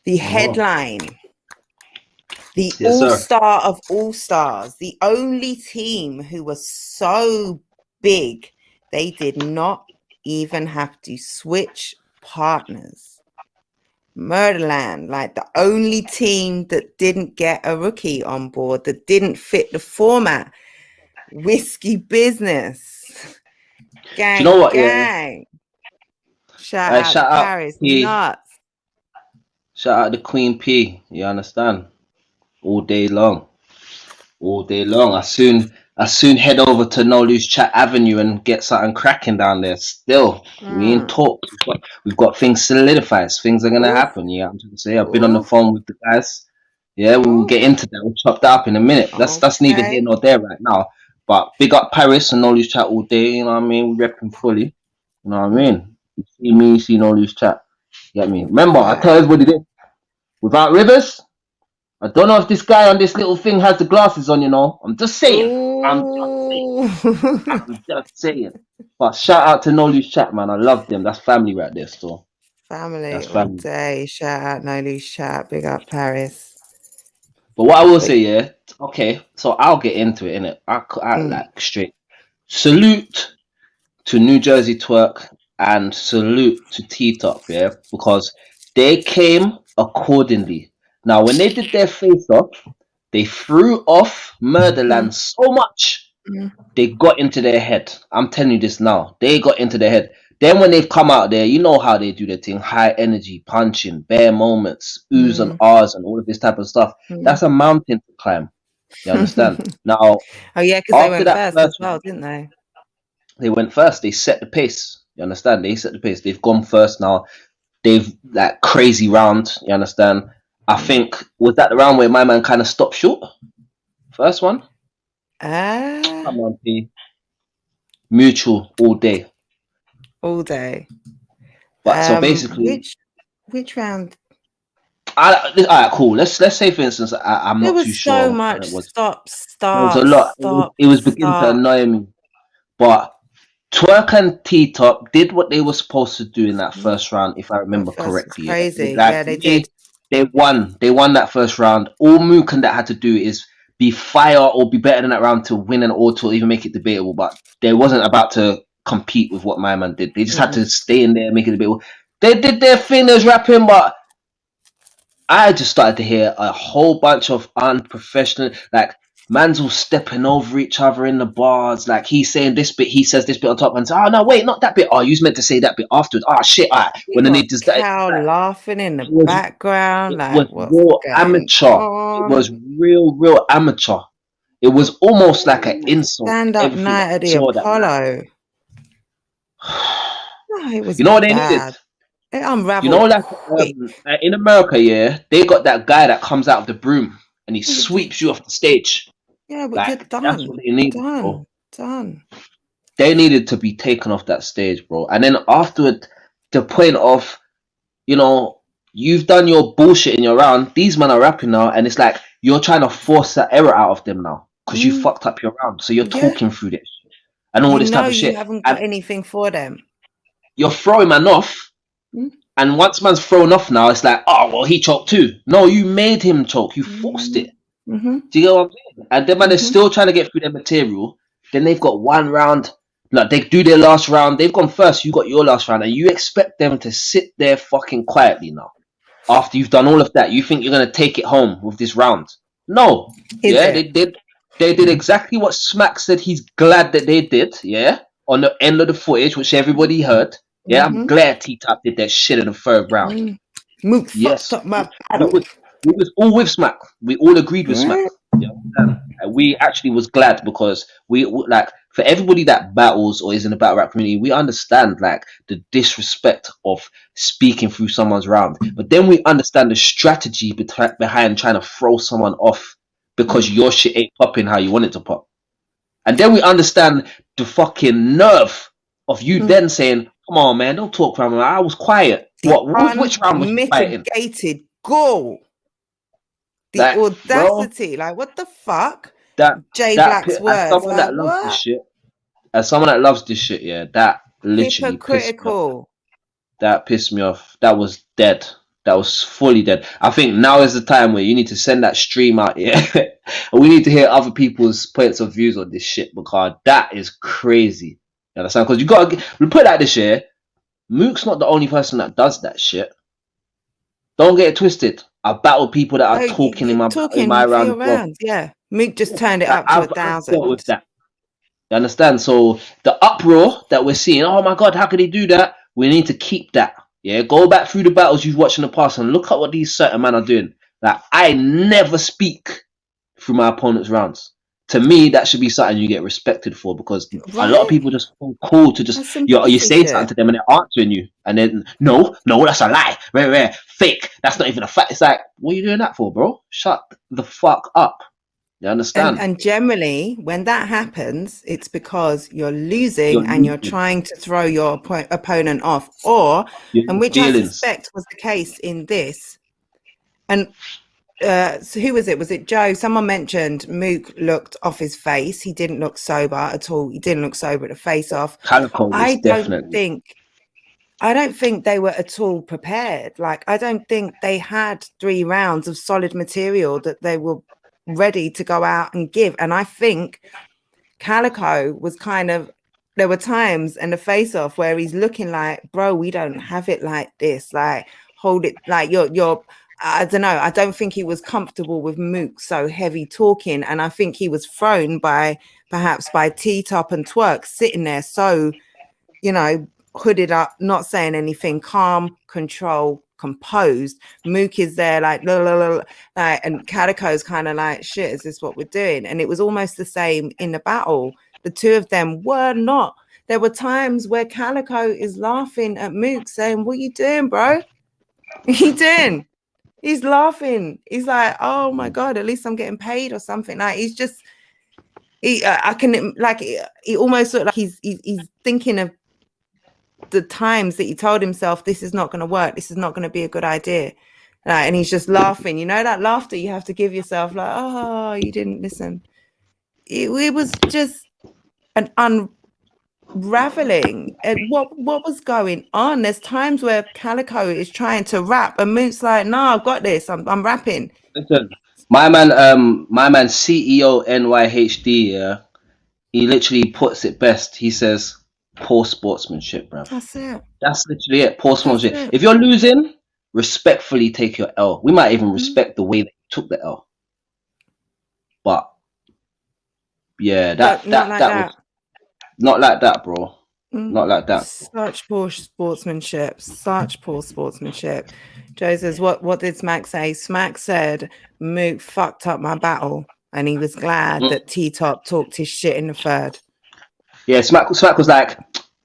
The headline. The Yes, all-star of all-stars. The only team who was so big, they did not even have to switch partners. Murderland, like the only team that didn't get a rookie on board, that didn't fit the format. Whiskey business. Gang, do you know what? gang. Yeah. Shout out to Out Paris. P. Nuts. Shout out to Queen P. You understand? All day long. All day long. I soon head over to No Loose Chat Avenue and get something cracking down there. Still, we ain't talked. We've got things solidified. Things are gonna happen. Yeah, I'm trying to say. I've been on the phone with the guys. Yeah, we'll get into that. We'll chop that up in a minute. That's neither here nor there right now. But big up Paris and No Loose Chat all day. You know what I mean? We repping fully. You know what I mean? You see me, you see No Loose Chat. You get me? Remember, I tell everybody this. Without Rivers, I don't know if this guy on this little thing has the glasses on, you know. I'm just saying. I'm just saying. But shout out to No Loose Chat, man. I love them. That's family right there, still. Family all day. Shout out No Loose Chat. Big up Paris. But what I will say, yeah, okay, so I'll get into it, innit? I like straight. Salute to New Jersey Twerk and salute to T-Top, yeah, because they came accordingly. Now, when they did their face-off, they threw off Murderland so much, they got into their head. I'm telling you this now. They got into their head. Then when they've come out there, you know how they do their thing. High energy, punching, bare moments, oohs and ahs and all of this type of stuff. That's a mountain to climb. You understand? Now, oh yeah, because they went first as well, didn't they? They went first. They set the pace. You understand? They set the pace. They've gone first now. They've that crazy round. You understand? I think was that the round where my man kind of stopped short. First one. Come on, P. Mutual all day. All day. But so basically, which round? All right, cool. Let's say for instance, I'm not too sure. There was so much stop, start. There was a lot. It was beginning to annoy me. But Twerk and T-Top did what they were supposed to do in that first round, if I remember correctly. Crazy. Like, yeah, they did. They won. They won that first round. All Mook and that had to do is be fire or be better than that round to win an auto or even make it debatable. But they wasn't about to compete with what my man did. They just had to stay in there and make it debatable. They did their thing, there's rapping, but I just started to hear a whole bunch of unprofessional, like, man's all stepping over each other in the bars. Like, he's saying this bit, he says this bit on top, and say, oh, no, wait, not that bit. Oh, you was meant to say that bit afterwards. Oh, shit, all right. When then they just laughing in the background. It was real amateur. It was real amateur. It was almost like an insult. Stand-up night at the Apollo. No, it was you know what they needed? It unraveled. You know, like in America, yeah, they got that guy that comes out of the broom and he sweeps you off the stage. Yeah, but like, you're done. That's what they needed, bro. Done. They needed to be taken off that stage, bro. And then afterward, the point of, you know, you've done your bullshit in your round. These men are rapping now, and it's like you're trying to force that error out of them now because you fucked up your round. So you're talking through this and all this type of shit. You haven't got anything for them. You're throwing man off. And once man's thrown off now, it's like, oh, well, he choked too. No, you made him choke. You forced it. Do you get what I'm saying? And then man is still trying to get through their material. Then they've got one round. Like, they do their last round. They've gone first. You got your last round. And you expect them to sit there fucking quietly now. After you've done all of that, you think you're going to take it home with this round. No. They did exactly what Smack said he's glad that they did. Yeah. On the end of the footage, which everybody heard. Yeah, I'm glad T-Top did that shit in the third round. Mook fucked up my battle. we was all with Smack. We all agreed with Smack. You understand? And we actually was glad because we like for everybody that battles or is in the battle rap community, we understand like the disrespect of speaking through someone's round. But then we understand the strategy behind trying to throw someone off because your shit ain't popping how you want it to pop. And then we understand the fucking nerve of you then saying, "Come on, man, don't talk around me. I was quiet." Which round was you quiet in? Unmitigated gall. The Like, audacity. bro, like, what the fuck? that J that Black's as words. someone Like, that loves this what? shit, as someone that loves this shit, yeah, that literally pissed me off. Hypocritical. That pissed me off. That was dead. That was fully dead. I think now is the time where you need to send that stream out, yeah. And we need to hear other people's points of views on this shit because that is crazy. You understand? Because you gotta we put it like this, yeah. Mook's not the only person that does that shit. Don't get it twisted. I battle people that are talking in my for round your as well. rounds, yeah. Mook just turned it Like, up to I've dealt 1,000. with that. You understand? So the uproar that we're seeing, oh my god, how could they do that? We need to keep that. Yeah, go back through the battles you've watched in the past and look at what these certain men are doing. Like, I never speak through my opponent's rounds. To me, that should be something you get respected for because a lot of people just feel cool to just That's some you pussy say something shit. to them and they're answering you, and then no, that's a lie, rare, fake. That's not even a fact. It's like, what are you doing that for, bro? Shut the fuck up. You understand? And generally, when that happens, it's because you're losing You're and you're losing. trying to throw your opponent off, or, and which I Feelings. suspect was the case in this. And so who was it? Was it Joe? Someone mentioned Mook looked off his face. He didn't look sober at all. He didn't look sober at the face off. Calico was I don't think they were at all prepared. Like, I don't think they had 3 rounds of solid material that they were ready to go out and give. And I think Calico was kind of, there were times in the face off where he's looking like, bro, we don't have it like this. Like, hold it, like you're I don't know. I don't think he was comfortable with Mook so heavy talking. And I think he was thrown perhaps by T-Top and Twerk sitting there so, hooded up, not saying anything, calm, control, composed. Mook is there like, la, la, la, like, and Calico's kind of like, shit, is this what we're doing? And it was almost the same in the battle. The two of them were not. There were times where Calico is laughing at Mook saying, what you doing, bro? What you doing? He's laughing. He's like, oh my God, at least I'm getting paid or something. Like, he's just, I can, like, he almost looked like he's thinking of the times that he told himself, this is not going to work. This is not going to be a good idea. And he's just laughing. You know, that laughter you have to give yourself, like, oh, you didn't listen. It was just an unraveling. And what was going on? There's times where Calico is trying to rap and Moot's like, no, I've got this. I'm rapping. Listen, my man CEO NYHD, yeah, he literally puts it best. He says, poor sportsmanship, bruv. That's it. That's literally it. Poor sportsmanship. If you're losing, respectfully take your L. We might even respect the way that you took the L. But yeah, that was not like that, bro. Not like that. Such poor sportsmanship. Such poor sportsmanship. Joe says, what did Smack say? Smack said, Mook fucked up my battle. And he was glad that T-Top talked his shit in the third. Yeah, Smack was like,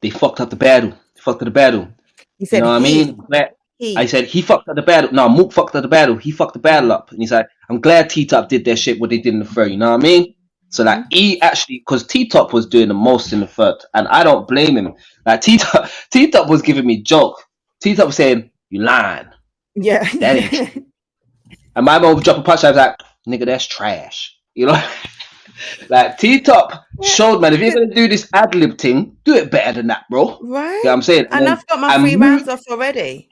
they fucked up the battle. They fucked up the battle. He said, you know what I mean? I said, he fucked up the battle. No, Mook fucked up the battle. He fucked the battle up. And he's like, I'm glad T-Top did their shit what they did in the third. You know what I mean? So like he actually, because T-Top was doing the most in the third, and I don't blame him. Like T-Top was giving me joke. T-Top was saying, "You lying." Yeah. That ain't true. And my mom would drop a punch. I was like, "Nigga, that's trash." You know, like T-Top showed, man, if you're gonna do this ad lib thing, do it better than that, bro. Right. You know what I'm saying? And I've got my 3 rounds off already.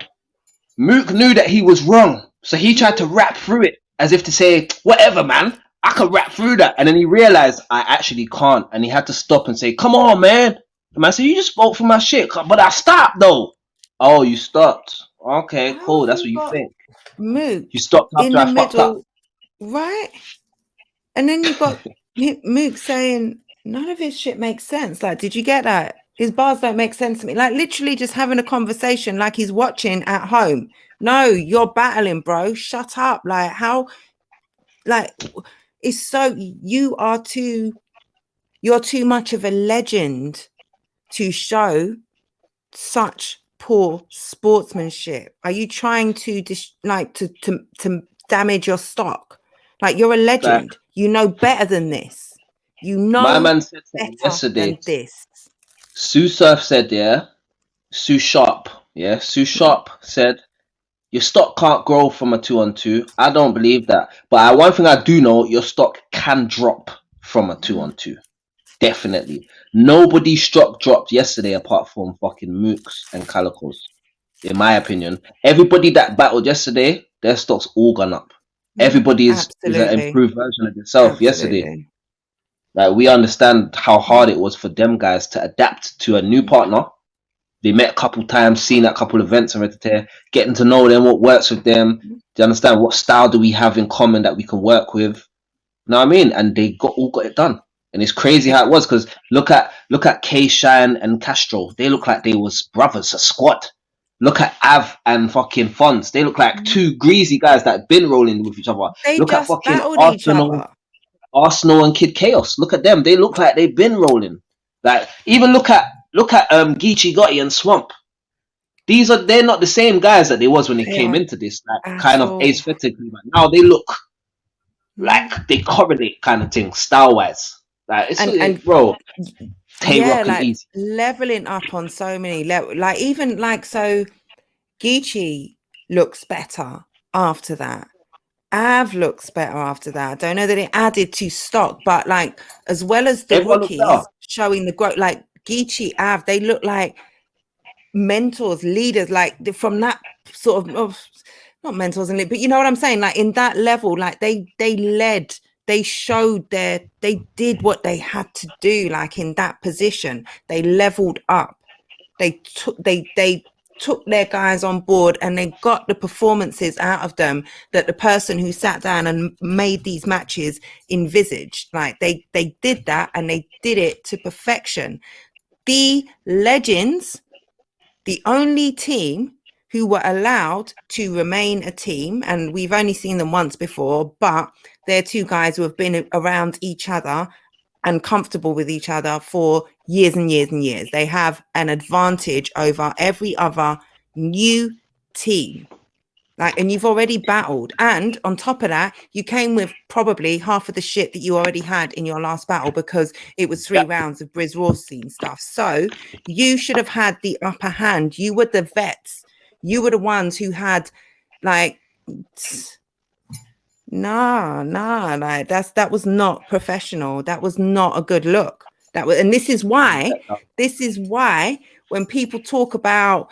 Mook knew that he was wrong, so he tried to rap through it as if to say, "Whatever, man. I can rap through that." And then he realized I actually can't. And he had to stop and say, "Come on, man." The man said, "You just spoke for my shit." But I stopped though. Oh, you stopped. Okay, cool. That's what you think. Mook. You stopped after I fucked up. Right. And then you got Mook saying, none of his shit makes sense. Like, did you get that? His bars don't make sense to me. Like, literally just having a conversation like he's watching at home. No, you're battling, bro. Shut up. Like, how, like, it's so, you're too much of a legend to show such poor sportsmanship. Are you trying to to damage your stock? Like, you're a Like legend. You know better than this. You my know man said something better yesterday. than this. Sue Surf said, yeah, Sue Sharp, yeah, Sue Sharp said your stock can't grow from a 2-on-2. I don't believe that, but one thing I do know, your stock can drop from a 2-on-2. Definitely. Nobody's stock dropped yesterday apart from fucking Mooks and Calicos, in my opinion. Everybody that battled yesterday, their stock's all gone up. Everybody is an Absolutely. improved version of itself yesterday. Absolutely. Like, we understand how hard it was for them guys to adapt to a new partner. They met a couple times, seen a couple events and getting to know them, what works with them. Do you understand what style do we have in common that we can work with? You know what I mean? And they all got it done. And it's crazy how it was, because look at K Shine and Castro. They look like they was brothers, a squad. Look at Av and fucking Fonz. They look like two greasy guys that been rolling with each other. They Look at just fucking battled each other. Arsenal and Kid Chaos. Look at them. They look like they've been rolling. Like, even look at Geechee Gotti and Swamp. They're not the same guys that they was when they They came are into this, like, at kind of all. aesthetically. But now they look like they correlate, kind of thing, style wise. Like, And bro, Tay yeah, Rock and like Easy. leveling up on so many levels. Like, even like, so Geechee looks better after that. Av looks better after that. I don't know that it added to stock, but like, as well as the Everyone look better. rookies showing the growth, like Geechee, Av, they look like mentors, leaders, like from that sort of not mentors and but you know what I'm saying, like in that level, like they led, they showed they did what they had to do, like in that position they leveled up, they took their guys on board and they got the performances out of them that the person who sat down and made these matches envisaged. Like they did that, and they did it to perfection. The Legends, the only team who were allowed to remain a team, and we've only seen them once before, but they're two guys who have been around each other and comfortable with each other for years and years and years. They have an advantage over every other new team. Like, and you've already battled, and on top of that, you came with probably half of the shit that you already had in your last battle, because it was 3 rounds of Briz Raw scene stuff. So you should have had the upper hand. You were the vets. You were the ones who had, like, nah, like that was not professional. That was not a good look. That was, and this is why when people talk about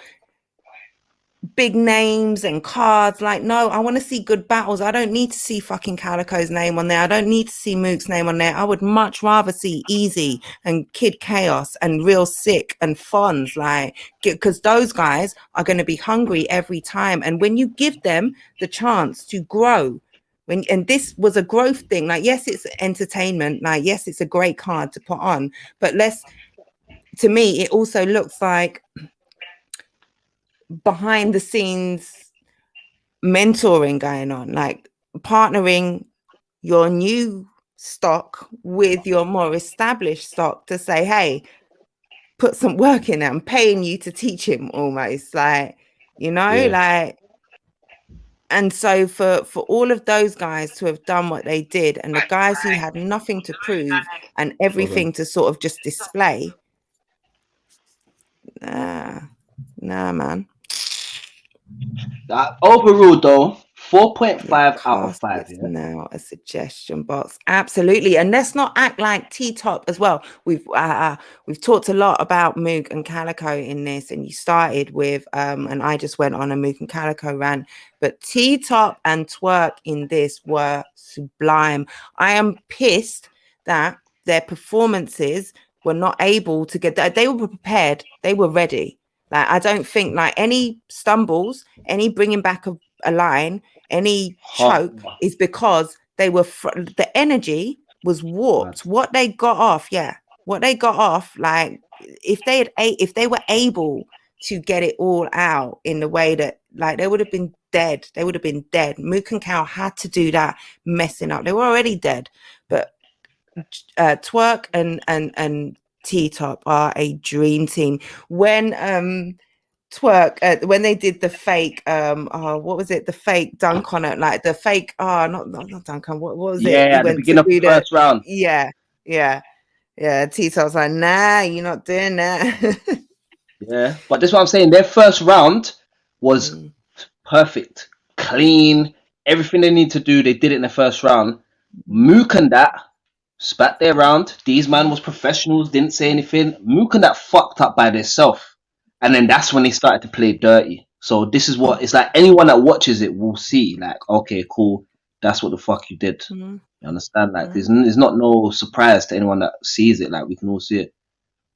big names and cards, like, no, I want to see good battles. I don't need to see fucking Calico's name on there. I don't need to see Mook's name on there. I would much rather see Easy and Kid Chaos and Real Sick and Fonz, like, because those guys are going to be hungry every time. And when you give them the chance to grow, and this was a growth thing, like, yes, it's entertainment, like, yes, it's a great card to put on, but to me, it also looks like behind the scenes mentoring going on, like partnering your new stock with your more established stock to say, hey, put some work in it. I'm paying you to teach him, almost, like, you know, Yeah. like. And so for all of those guys to have done what they did, and the guys who had nothing to prove and everything to sort of just display, nah, man. Overall, though, Yeah, 4.5 out of cast 5. is Yeah. now a suggestion box. Absolutely. And let's not act like T-Top as well. We've talked a lot about Moog and Calico in this, and you started with and I just went on a Moog and Calico rant, but T-Top and Twerk in this were sublime. I am pissed that their performances were not able to get that. They were prepared, they were ready. Like, I don't think, like, any stumbles, any bringing back a line, any choke is because they were the energy was warped. What they got off, like, if they were able to get it all out in the way that, like, they would have been dead. They would have been dead. Mook and Cow had to do that messing up. They were already dead. But Twerk and T-Top are a dream team. When Twerk when they did the fake what was it, the fake dunk on it, like the fake not dunk on, what was it, he At the went to beginning of do the first round. yeah T-Top's like, nah, you're not doing that. Yeah, but that's what I'm saying. Their first round was perfect, clean, everything they need to do. They did it in the first round. Mook and that spat their round. These man was professionals, didn't say anything. Mook and that fucked up by themselves, and then that's when they started to play dirty. So this is what it's like. Anyone that watches it will see, like, okay, cool, that's what the fuck you did. You understand? Like, there's not no surprise to anyone that sees it. Like, we can all see it.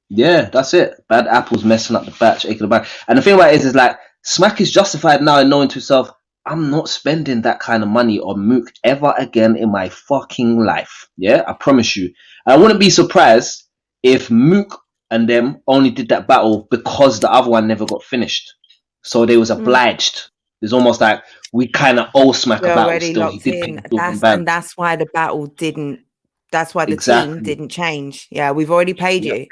Yeah, that's it. Bad apples messing up the batch, aching the back. And the thing about it is like Smack is justified now in knowing to himself, I'm not spending that kind of money on Mook ever again in my fucking life. Yeah, I promise you. I wouldn't be surprised if Mook and them only did that battle because the other one never got finished. So they was obliged. It's almost like we kind of owe Smack a battle already still. He locked did pay in. the bill and ban. That's why the battle didn't. That's why the team Exactly. didn't change. Yeah, we've already paid Yep. you.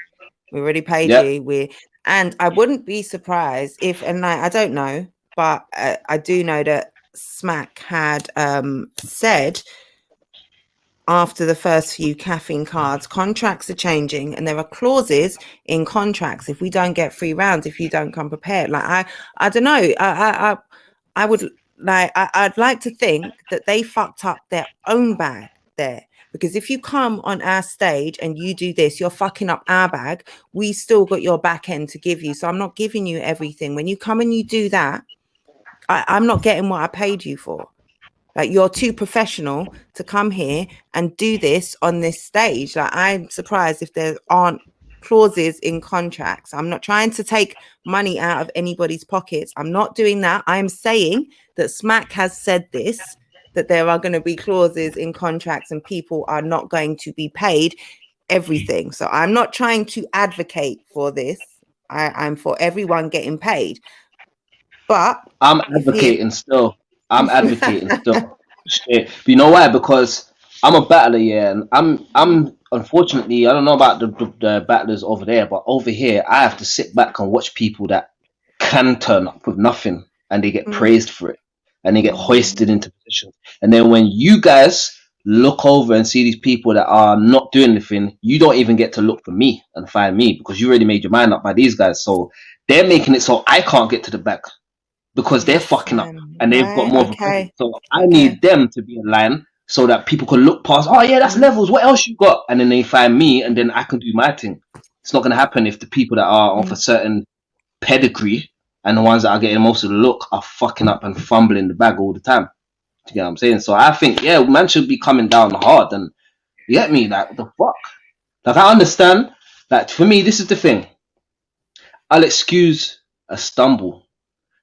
We already paid Yep. you. And I wouldn't be surprised if, and I don't know, but I do know that Smack had said after the first few caffeine cards, contracts are changing, and there are clauses in contracts if we don't get 3 rounds, if you don't come prepared. Like I don't know. I would like. I'd like to think that they fucked up their own bag there. Because if you come on our stage and you do this, you're fucking up our bag. We still got your back end to give you. So I'm not giving you everything. When you come and you do that, I'm not getting what I paid you for. Like, you're too professional to come here and do this on this stage. Like, I'm surprised if there aren't clauses in contracts. I'm not trying to take money out of anybody's pockets. I'm not doing that. I'm saying that Smack has said this, that there are going to be clauses in contracts and people are not going to be paid everything. So I'm not trying to advocate for this. I'm for everyone getting paid. But I'm advocating still. I'm advocating still. Shit. But you know why? Because I'm a battler, yeah, and I'm unfortunately, I don't know about the battlers over there, but over here I have to sit back and watch people that can turn up with nothing and they get praised for it and they get hoisted into positions. And then when you guys look over and see these people that are not doing anything, you don't even get to look for me and find me because you already made your mind up by these guys. So they're making it so I can't get to the back because they're fucking up and they've got more of a presence. So I need them to be in line so that people can look past, oh yeah, that's levels, what else you got? And then they find me and then I can do my thing. It's not going to happen if the people that are of a certain pedigree and the ones that are getting most of the look are fucking up and fumbling the bag all the time. Do you get what I'm saying? So I think, yeah, man should be coming down hard. And you get me? Like, what the fuck? Like, I understand. Like, for me, this is the thing. I'll excuse a stumble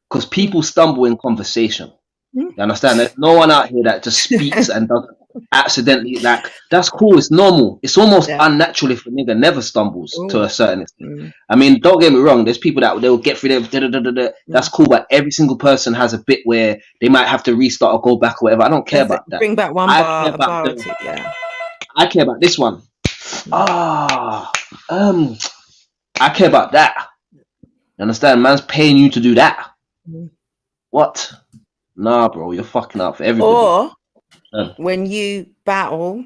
because people stumble in conversation. You understand? There's no one out here that just speaks and doesn't accidentally, like, that's cool. It's normal. It's almost unnatural if a nigga never stumbles to a certain extent. I mean, don't get me wrong. There's people that they'll get through there. That's cool. But every single person has a bit where they might have to restart or go back or whatever. I don't care about that. Bring back one I bar, care a about bar or two, I care about this one. I care about that. You understand? Man's paying you to do that. What? Nah, bro, you're fucking up for everybody. Or when you battle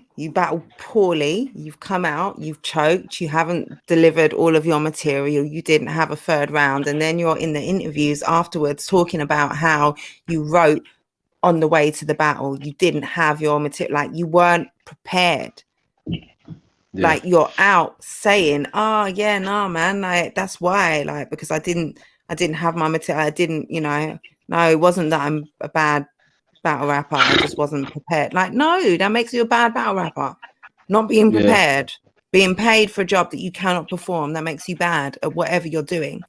poorly, you've come out, you've choked, you haven't delivered all of your material, you didn't have a 3rd round, and then you're in the interviews afterwards talking about how you wrote on the way to the battle, you didn't have your material, like you weren't prepared. Like, you're out saying, oh yeah, no man, like that's why, like, because I didn't have my material, I didn't, no, it wasn't that I'm a bad battle rapper, I just wasn't prepared. Like, no, that makes you a bad battle rapper. Not being prepared, being paid for a job that you cannot perform, that makes you bad at whatever you're doing.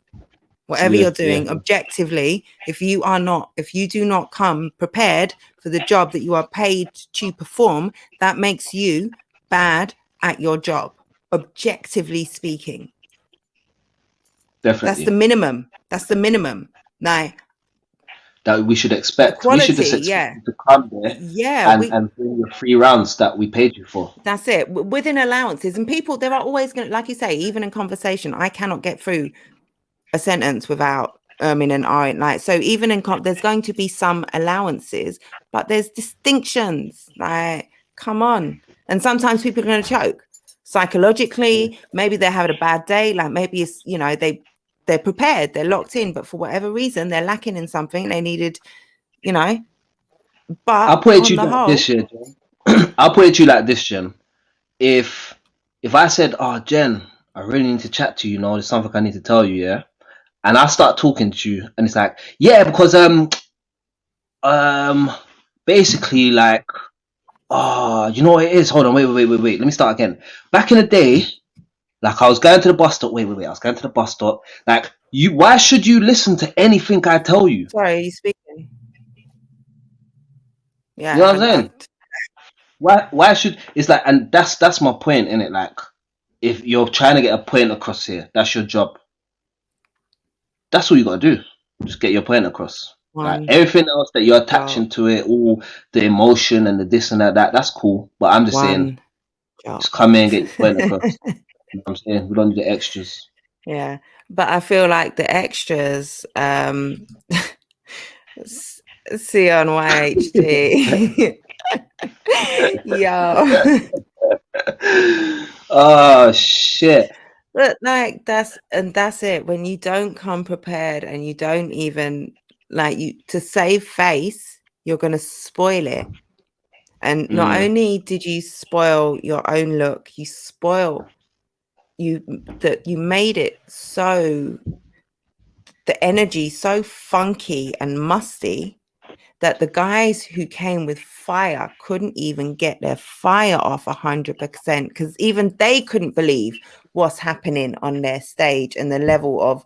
Objectively, if you do not come prepared for the job that you are paid to perform, that makes you bad at your job, objectively speaking. Definitely. That's the minimum. Now, that we should The expect. We should just quality, expect yeah. you to come there Yeah, and bring your 3 rounds that we paid you for. that's it. Within allowances. And people, there are always going to, like you say, even in conversation, I cannot get through a sentence without and aren't. Like, so even in there's going to be some allowances, but there's distinctions. Like, come on. And sometimes people are going to choke psychologically. Maybe they're having a bad day. Like, maybe it's, they're prepared, they're locked in, but for whatever reason they're lacking in something they needed, but I'll put it to on you the like whole, this, Jen. I'll put it to you like this, Jen. If I said, "Oh, Jen, I really need to chat to you. There's something I need to tell you," yeah, and I start talking to you, and it's like, "Yeah, because basically, like, you know what it is? Hold on, wait. Let me start again. Back in the day, like, I was going to the bus stop. Wait. I was going to the bus stop. Like, why should you listen to anything I tell you? sorry, are you speaking? You know what I'm Yeah, saying? Why should it's like, and that's my point in it. Like, if you're trying to get a point across here, that's your job. That's all you gotta do. Just get your point across. Like, everything else that you're attaching to it, all the emotion and the this and that's cool. But I'm just saying, just come in and get your point across. You know what I'm saying? We don't need the extras. Yeah, but I feel like the extras, C on YHT. Yo. Oh shit. But like that's it. When you don't come prepared and you don't even to save face, you're gonna spoil it. And not only did you spoil your own look, you made it so the energy so funky and musty that the guys who came with fire couldn't even get their fire off 100%, because even they couldn't believe what's happening on their stage and the level of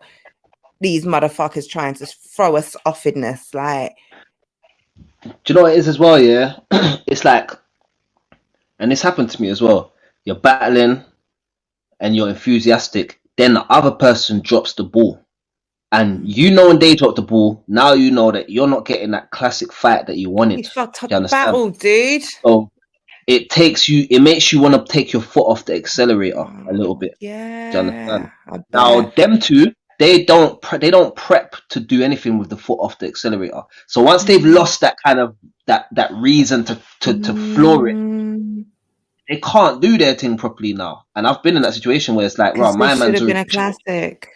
these motherfuckers trying to throw us offness. Like, do you know what it is as well? Yeah, it's like, and this happened to me as well. You're battling and you're enthusiastic, then the other person drops the ball. And when they drop the ball, now you know that you're not getting that classic fight that you wanted. you fucked up Do you the understand? battle, dude. So it makes you want to take your foot off the accelerator a little bit. Yeah, Do you understand? I bet. Now them two, they don't prep to do anything with the foot off the accelerator. So once they've lost that kind of that reason to floor it, they can't do their thing properly now. And I've been in that situation where it's like, right, my This should man's have been already a classic.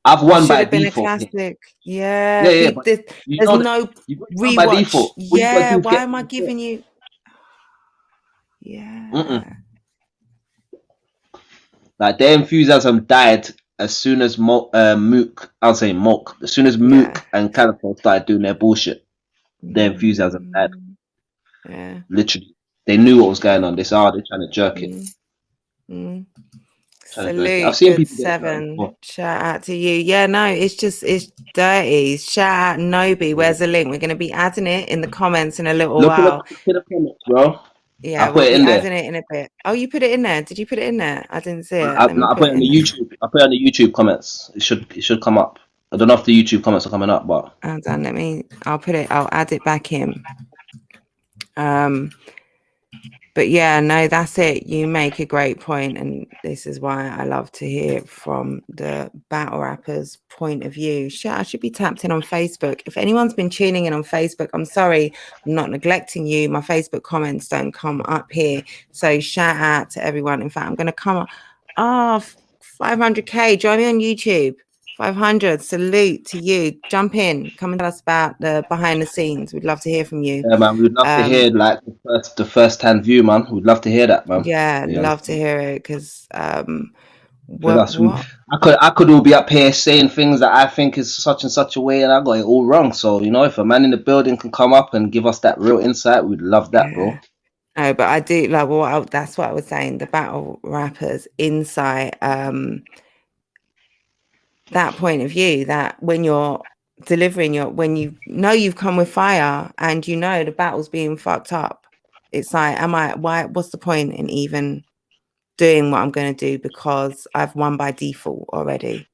I've won Should by have been a default. classic. Yeah, Yeah, but you there's know that no you got to by rewatch. default. All you got to Yeah, do is why get am I to the foot. giving you? Yeah. Like, their enthusiasm died as soon as Mook, I'll say Mook, as soon as Mook and Calico started doing their bullshit, their enthusiasm died. Yeah. Literally, they knew what was going on. They're trying to jerk it. Salute, I've seen good people get hurt seven. before. Shout out to you. Yeah, no, it's dirty. Shout out Nobi. Where's the link? We're going to be adding it in the comments in a little Look while. at the comments, bro. Yeah, I put we'll it be in adding there. it in a bit. Oh, you put it in there? Did you put it in there? I didn't see it. I Let me put put it it on the in. YouTube. I put it on the YouTube comments. It should come up. I don't know if the YouTube comments are coming up, but Hold on, I'll add it back in. But yeah, no, that's it. You make a great point, and this is why I love to hear from the battle rappers' point of view. Shit, I should be tapped in on Facebook. If anyone's been tuning in on Facebook, I'm sorry, I'm not neglecting you. My Facebook comments don't come up here. So shout out to everyone. In fact, I'm going to come up. 500K. Join me on YouTube. 500. Salute to you. Jump in. Come and tell us about the behind the scenes. We'd love to hear from you. yeah, man, we'd love to hear like the first hand view, man. We'd love to hear that, man. Yeah, love to hear it, because Because I could all be up here saying things that I think is such and such a way, and I got it all wrong. So if a man in the building can come up and give us that real insight, we'd love that, bro. No, but I do that's what I was saying. The battle rappers insight, that point of view, that when you're delivering when you've come with fire and the battle's being fucked up, it's like, what's the point in even doing what I'm going to do, because I've won by default already?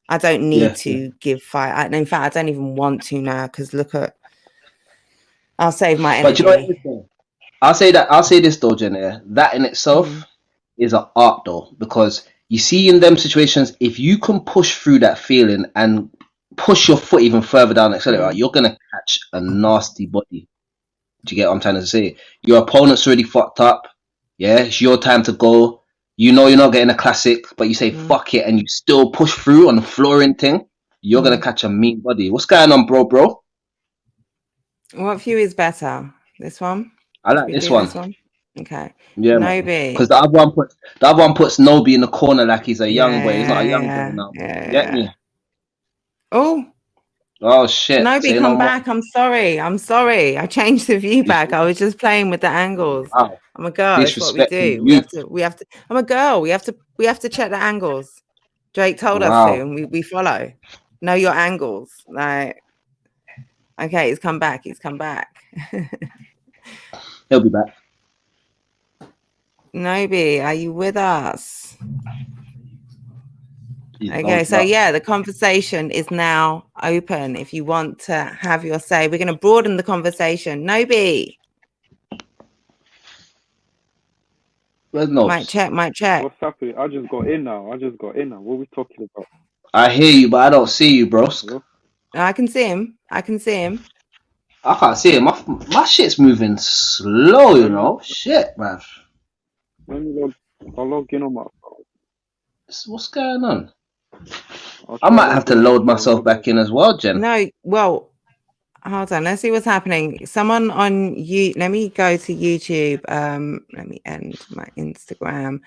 I don't need Yeah. to give fight. In fact, I don't even want to now because look at. I'll save my But you know what it energy. is, though? I'll say this though, Jen. Yeah, that in itself is an art though, because you see in them situations, if you can push through that feeling and push your foot even further down the accelerator, you're gonna catch a nasty body. Do you get what I'm trying to say? Your opponent's already fucked up. Yeah, it's your time to go. You know you're not getting a classic, but you say fuck it and you still push through on the flooring thing. You're gonna catch a mean body. What's going on, bro? What view is better? This one? I Should like we this do one. this one? Okay. Yeah, man. Nobi. Because the other one puts Nobi in the corner like he's a young boy. He's not a young boy Yeah. now. Get me? Oh, Oh shit! Nobi, Say come no more. back. I'm sorry. I changed the view back. I was just playing with the angles. Wow, I'm a girl. It's what we disrespecting do. you. We have to. I'm a girl. We have to check the angles. Drake told us to, Wow. and we follow. Know your angles. Like, okay, he's come back. He'll be back. Nobi, are you with us? He's Okay, so up. yeah, the conversation is now open. If you want to have your say, we're going to broaden the conversation. Nobi. Where's Nobs? Mic check. What's happening? I just got in now. What are we talking about? I hear you, but I don't see you, brosk. Hello? I can see him. I can't see him. My shit's moving slow, you know. Shit, man. I'll log in on my phone. What's going on? I might have to load myself back in as well, Jen. No, well, hold on. Let's see what's happening. Someone on you. Let me go to YouTube. Let me end my Instagram.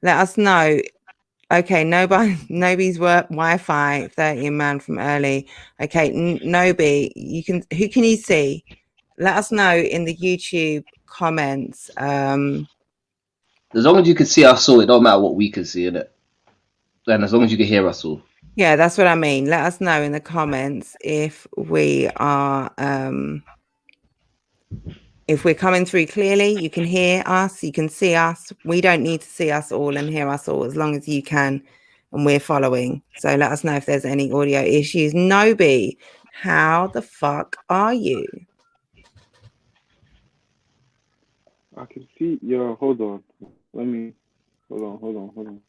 Let us know. Okay, nobody's Wi-Fi. 30 man from early. Okay, Nobi, who can you see? Let us know in the YouTube comments. As long as you can see us all, it don't matter what we can see in it. And as long as you can hear us all. Yeah, that's what I mean. Let us know in the comments if we are if we're coming through clearly. You can hear us, you can see us. We don't need to see us all and hear us all, as long as you can and we're following. So let us know if there's any audio issues. Nobi, how the fuck are you? I can see. Yeah, hold on. Hold on.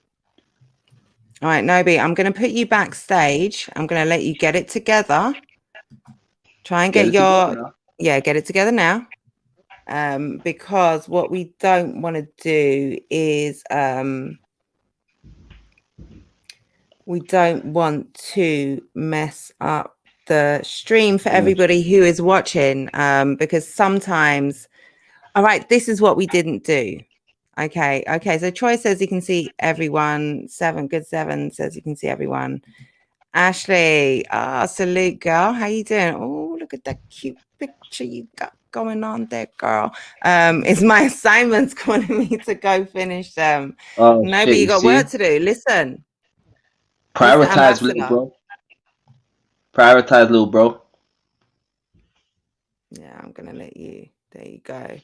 All right, Nobi, I'm going to put you backstage. I'm going to let you get it together. Try and get it together now. Because what we don't want to do is we don't want to mess up the stream for everybody who is watching, because sometimes, all right, this is what we didn't do. Okay, so Troy says you can see everyone. Good Seven says you can see everyone. Ashley, salute, girl. How you doing? Oh, look at that cute picture you got going on there, girl. It's my assignments calling me to go finish them. Oh, No, shit, but you got work to do. Listen. Prioritize, little bro. Prioritize, little bro. Yeah, I'm gonna let you. There you go.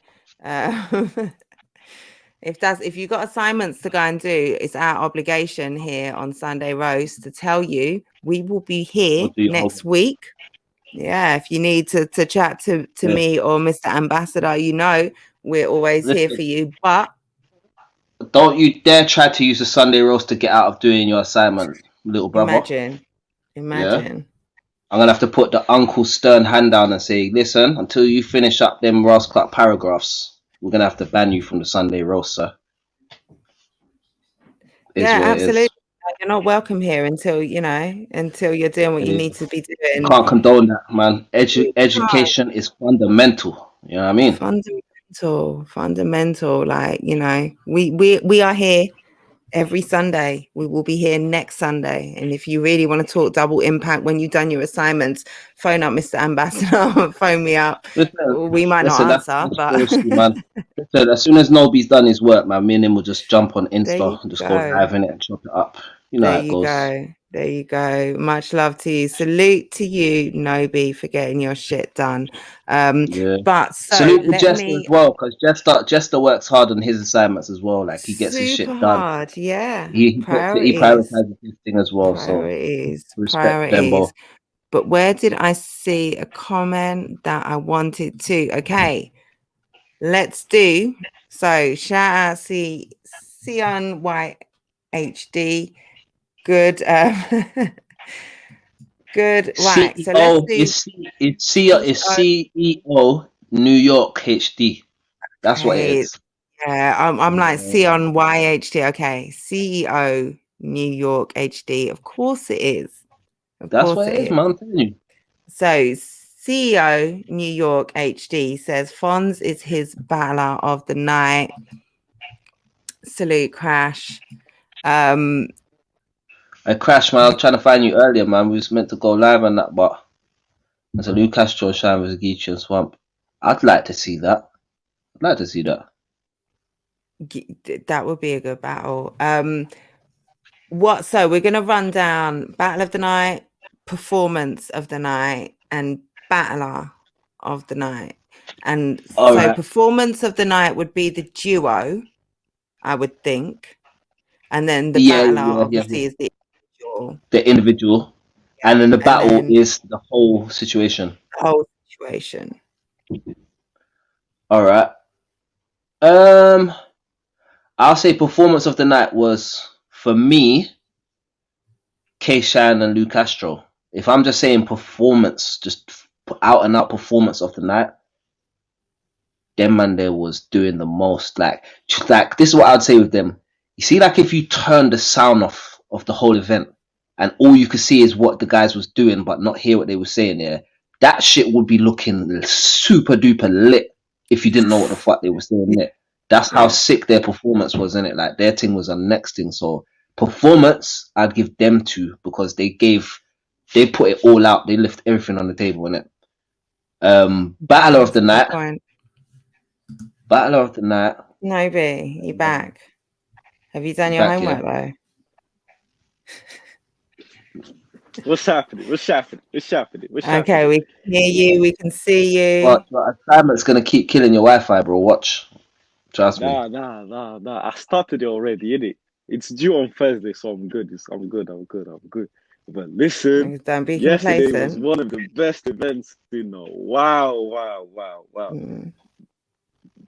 If you got assignments to go and do, it's our obligation here on Sunday Roast to tell you we will be here next week. Yeah, if you need to chat to me or Mr. Ambassador, you know we're always here for you. But don't you dare try to use the Sunday roast to get out of doing your assignment, little brother. Imagine. Yeah? I'm gonna have to put the Uncle Stern hand down and say, listen, until you finish up them Ross Clark paragraphs, we're gonna have to ban you from the Sunday roast, sir. Yeah, absolutely. You're not welcome here until you're doing what you need to be doing. Can't condone that, man. Education is fundamental. You know what I mean? Fundamental. Like, we are here every Sunday. We will be here next Sunday. And if you really want to talk double impact when you've done your assignments, phone up Mr. Ambassador, phone me up. We might not answer, but man. Listen, as soon as Nobi's done his work, man, me and him will just jump on Insta and just go live in it and chop it up. You know how it goes. There you go. Much love to you. Salute to you, Nobi, for getting your shit done. Yeah. But so Salute to let Jester me as well, because Jester works hard on his assignments as well. Like he gets his super shit done. hard. Yeah. He Priorities. prioritizes his thing as well. So respect to them Priorities. both. But where did I see a comment that I wanted to? Okay. Let's do. So shout out to Sion White HD. Good. Good. Right. So let's CEO do it's CEO. CEO New York HD. That's what it Okay. is. Yeah, I'm like Sion YHD. Okay. CEO New York HD. Of course it is. Of That's course what it it is, is. man. I'm telling you. So CEO New York HD says Fonz is his battler of the night. Salute, Crash. I crashed, man. I was trying to find you earlier, man. We was meant to go live on that, but there's a Lou Castro shine with Geechee and Swamp. I'd like to see that. I'd like to see that. That would be a good battle. So we're gonna run down battle of the night, performance of the night, and battler of the night. And All so right. performance of the night would be the duo, I would think. And then the Yeah. battler obviously is the individual. The individual, and then the And battle then is the whole situation. the whole situation. All right. I'll say performance of the night was for me, K-Shine and Lou Castro. If I'm just saying performance, just out and out performance of the night, them man there was doing the most. Like this is what I'd say with them. You see, like if you turn the sound off of the whole event and all you could see is what the guys was doing, but not hear what they were saying, yeah, that shit would be looking super duper lit if you didn't know what the fuck they were saying there. That's how sick their performance was, in it. Like their thing was a next thing. So performance, I'd give them to because they put it all out. They left everything on the table, in it. Battle of the night. Battle of the night. Nobi, you back? Have you done your Back, homework yeah. though? What's happening? What's happening? What's happening? What's Okay, happening? we can hear you, we can see you. But assignment's gonna keep killing your Wi-Fi, bro. Watch. Trust me. Nah. I started it already, innit? It's due on Thursday, so I'm good. I'm good. But listen, Don't be yesterday was complacent. one of the best events, you know. Wow. Mm.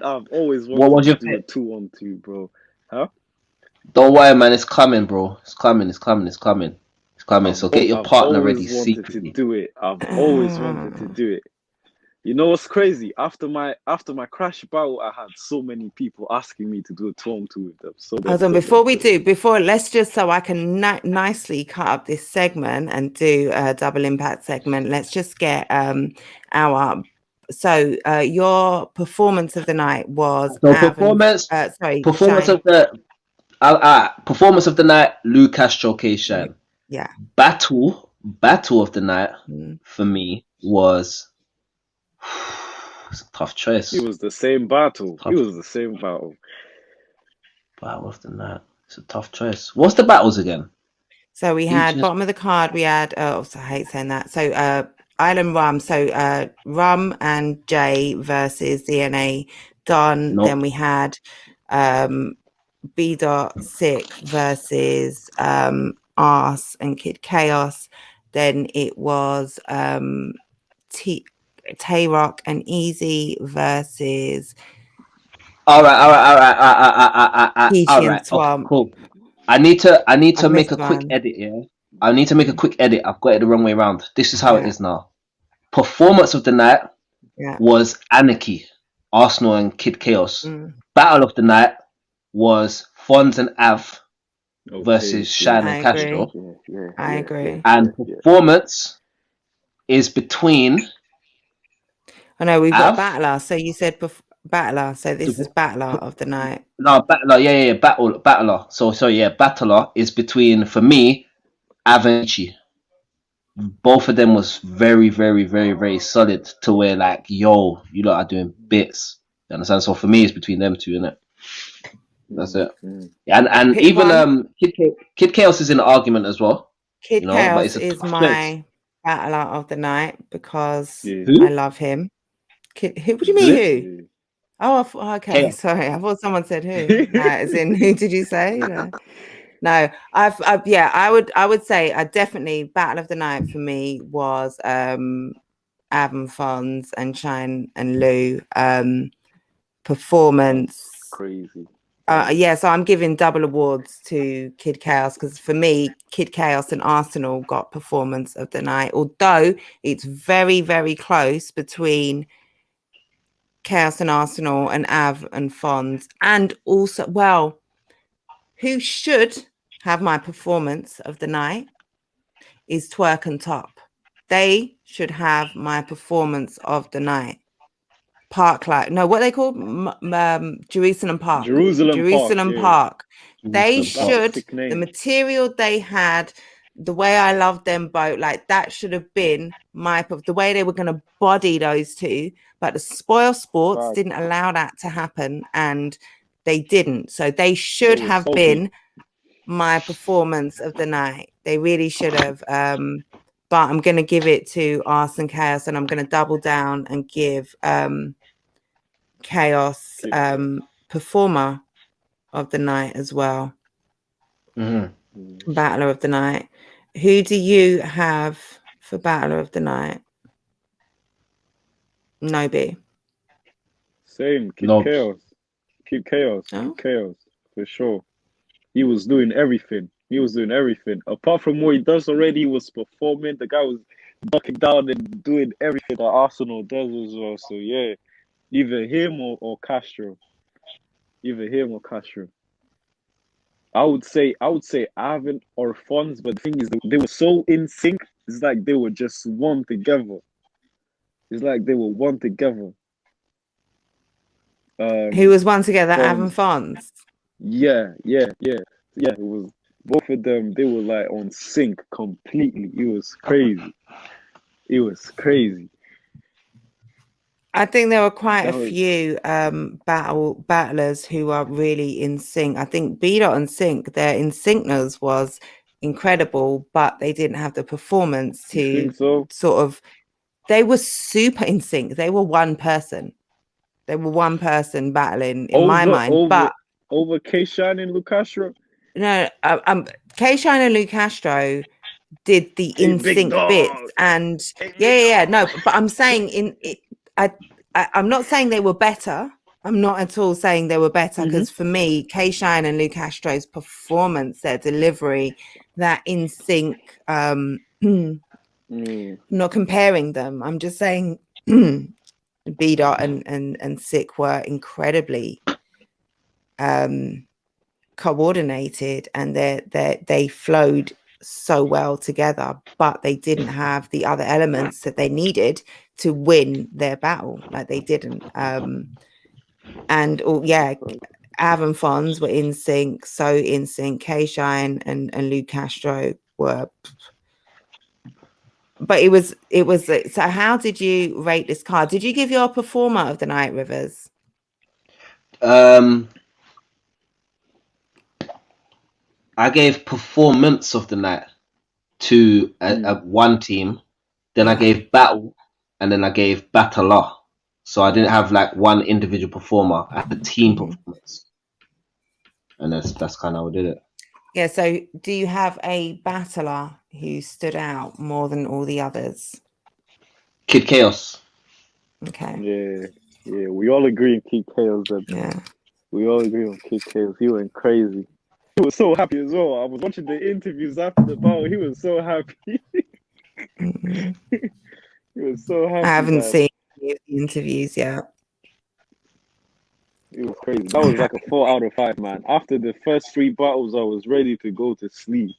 I've always What wanted was to your do a pick? 2-on-2, bro. Huh? Don't worry, man. It's coming, bro. It's coming. So get your I've partner ready always wanted to secretly. do it. I've always wanted to do it. You know what's crazy? After my crash battle, I had so many people asking me to do a 2-on-2 with them. So Hold on, let's just, so I can nicely cut up this segment and do a double impact segment. Let's just get your performance of the night was So performance performance of the night, Lou Castro, K-Shine. Yeah. Battle of the night for me was it's a tough choice. It was the same battle. Battle of the night. It's a tough choice. What's the battles again? So we had bottom of the card. We had I hate saying that. So Island Rum. So Rum and Jay versus DNA Don. Nope. Then we had B. Sick versus Arse and Kid Chaos. Then it was Tay Rock and Easy versus All right. Peachy and Swamp. Okay, cool. I need to make a quick edit. Yeah, I need to make a quick edit. I've got it the wrong way around. This is how it is now. Performance of the night was Anarchy, Arsenal and Kid Chaos. Battle of the night was Fonz and Av versus Shine and Castro. I agree. And performance is between. I know we've got Battler. So you said Battler. So this is Battler of the night. No, Battler. Yeah. Battler. So yeah, Battler is between, for me, Av and Ichi. Both of them was very, very, very, very solid to where, like, yo, you lot are doing bits. You understand? So for me, it's between them two, innit? That's it. And even Kid Chaos is in the argument as well. Kid you know. But Chaos it's a is tough place. my battler of the night because Yeah, Who I love him. Who? What do you is mean it? who? yeah. Oh, okay. Chaos. Sorry, I thought someone said who. No, as in who did you say? No, yeah, I would say I definitely battle of the night for me was Avon Fons and Shine and Lou performance. Crazy. Yeah, so I'm giving double awards to Kid Chaos because for me, Kid Chaos and Arsenal got performance of the night, although it's very, very close between Chaos and Arsenal and Av and Fons. And also, well, who should have my performance of the night is Twerk and Top. They should have my performance of the night. Park, no, what they call Jerusalem Park. Jerusalem Park. Jerusalem Yeah, Park. They that's a should, sick the name. material they had, the way I loved them both, like that should have been the way they were going to body those two. But the Spoil Sports didn't allow that to happen, and they didn't. So they should have salty. been my performance of the night. They really should have. But I'm going to give it to Arts and Chaos, and I'm going to double down and give Chaos performer of the night as well. Battler of the night. Who do you have for Battler of the night? Nobi. Same. Kid No. Chaos. Kid Chaos. Oh. Kid Chaos. For sure. He was doing everything. He was doing everything. Apart from what he does already, he was performing. The guy was ducking down and doing everything that Arsenal does as well. So yeah, either him or Castro. Either him or Castro. I would say Ivan or Fons, but the thing is they were so in sync. It's like they were just one together. It's like they were one together. Who was one together? Avon Fons. Fons. Yeah. It was both of them. They were like on sync completely. It was crazy. I think there were quite a few battlers who are really in sync. I think B-Dot and Sync, their in syncness was incredible, but they didn't have the performance to sort of. They were super in sync. They were one person. They were one person battling in my mind. But over K-Shine and Lucastro? No, K-Shine and Lou Castro did the in sync bits, and yeah. No, but I'm saying I'm not saying they were better. I'm not at all saying they were better because for me, K-Shine and Lou Castro's performance, their delivery, that in sync. Not comparing them. I'm just saying B-Dot and Sick were incredibly coordinated, and they flowed so well together, but they didn't have the other elements that they needed to win their battle. Like they didn't. Avon Fons were in sync, so in sync. K-Shine and Lou Castro were. But it was so how did you rate this card? Did you give your performer of the night, Rivers? I gave performance of the night to one team, then I gave battle, and then I gave battler. So I didn't have like one individual performer. I had a team performance, and that's kind of how I did it. Yeah. So, do you have a battler who stood out more than all the others? Kid Chaos. Okay. Yeah. We all agree on Kid Chaos. Yeah. We all agree on Kid Chaos. He went crazy. He was so happy as well. I was watching the interviews after the battle. He was so happy. He was so happy. I haven't seen the interviews yet. It was crazy. That was like a 4 out of 5, man. After the first 3 battles, I was ready to go to sleep.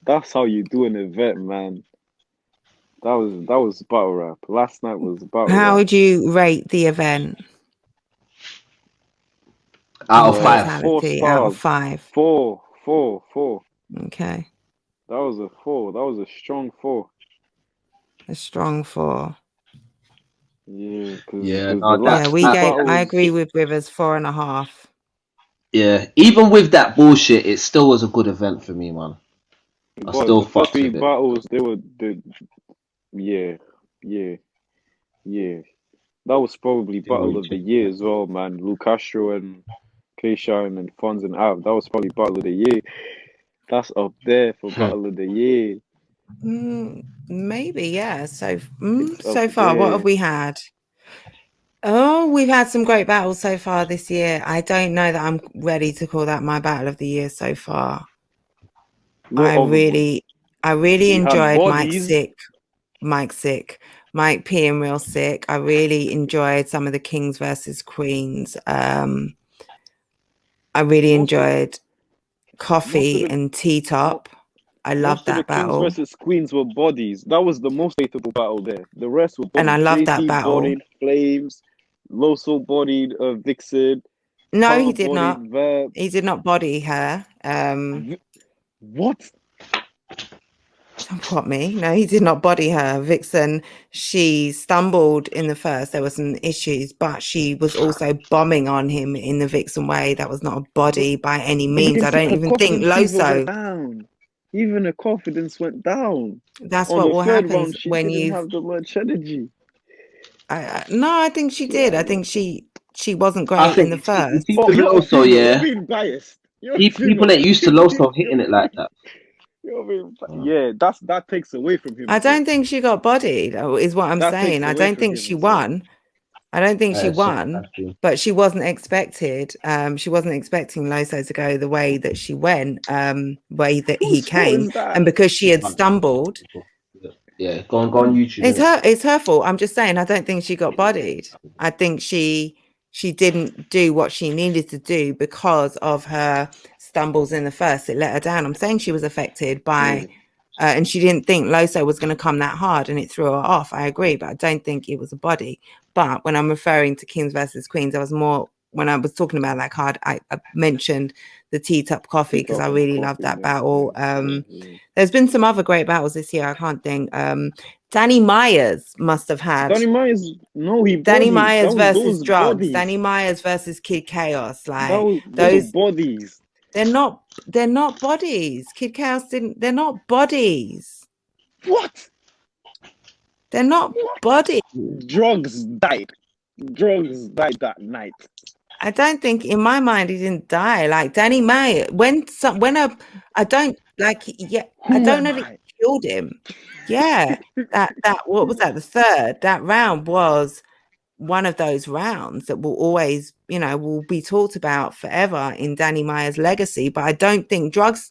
That's how you do an event, man. That was battle rap. Last night was battle rap. How would you rate the event? Out of 5. 4 stars. Out of 5. 4. Okay. That was a 4. That was a strong 4. A strong 4. Yeah. I agree with Rivers 4.5. Yeah. Even with that bullshit, it still was a good event for me, man. I But still the first fucked three with it. battles, they were yeah, yeah, yeah. That was probably Didn't battle really of the change year that. as well, man. Lou Castro and K-Shine and Fonz and Av. That was probably battle of the year. That's up there for battle of the year. Maybe, yeah. So It's up so far, what have there. we had? Oh, we've had some great battles so far this year. I don't know that I'm ready to call that my battle of the year so far. What I other ones? really We had enjoyed bodies. Mike P and Real Sick. I really enjoyed some of the Kings versus Queens. I really Most of enjoyed most of Coffee the and T-Top. I loved most of the that Kings battle. versus Queens were bodies. That was the most hateable battle there. The rest were And I bodies. loved that JT battle. bodied Flames. Loso bodied Vixen. No, he Hunter did bodied not. Verb. He did not body her. What? Don't quote me. No, he did not body her. Vixen, she stumbled in the first. There were some issues, but she was also bombing on him in the Vixen way. That was not a But body by any but you means. can I see don't her even think confidence even went Loso. down. Even her confidence went down. That's On what the will third happen round, she when didn't you've. have the much energy. No, I think she She did. I had think she wasn't I great in the think you first. see Oh, with Loso, you're yeah. being biased. People ain't used to Loso hitting it like that. Yeah, that takes away from him I as well. don't think she got bodied, is what I'm That takes saying. I away don't from think him she as well. won. I don't think she So won, that's true. but she wasn't expected. She wasn't expecting Loso to go the way that she went, way that he Whose fault came, is that? and because she had stumbled, Yeah, go on YouTube. it's her fault. I'm just saying, I don't think she got bodied. I think she didn't do what she needed to do because of her stumbles in the first. It let her down. I'm saying she was affected by. Yeah. And she didn't think Loso was going to come that hard, and it threw her off. I agree, but I don't think it was a body. But when I'm referring to Kings versus Queens, I was more, when I was talking about that card, I mentioned the T-Top Coffee because I really loved that battle. There's been some other great battles this year. I can't think. Danny Meyers must have had. Danny Myers, no, he Danny bodied. Myers versus Those Drugs. bodies. Danny Myers versus Kid Chaos. Like Those were bodies. they're not bodies. Kid Chaos didn't. They're not bodies. What? They're not bodies. Drugs died. Drugs died that night. I don't think, in my mind, he didn't die. Like Danny Myers, I don't like. Yeah, I don't know that he killed him. Yeah, that what was that? The third, that round was one of those rounds that will always, will be talked about forever in Danny Myers' legacy. But I don't think Drugs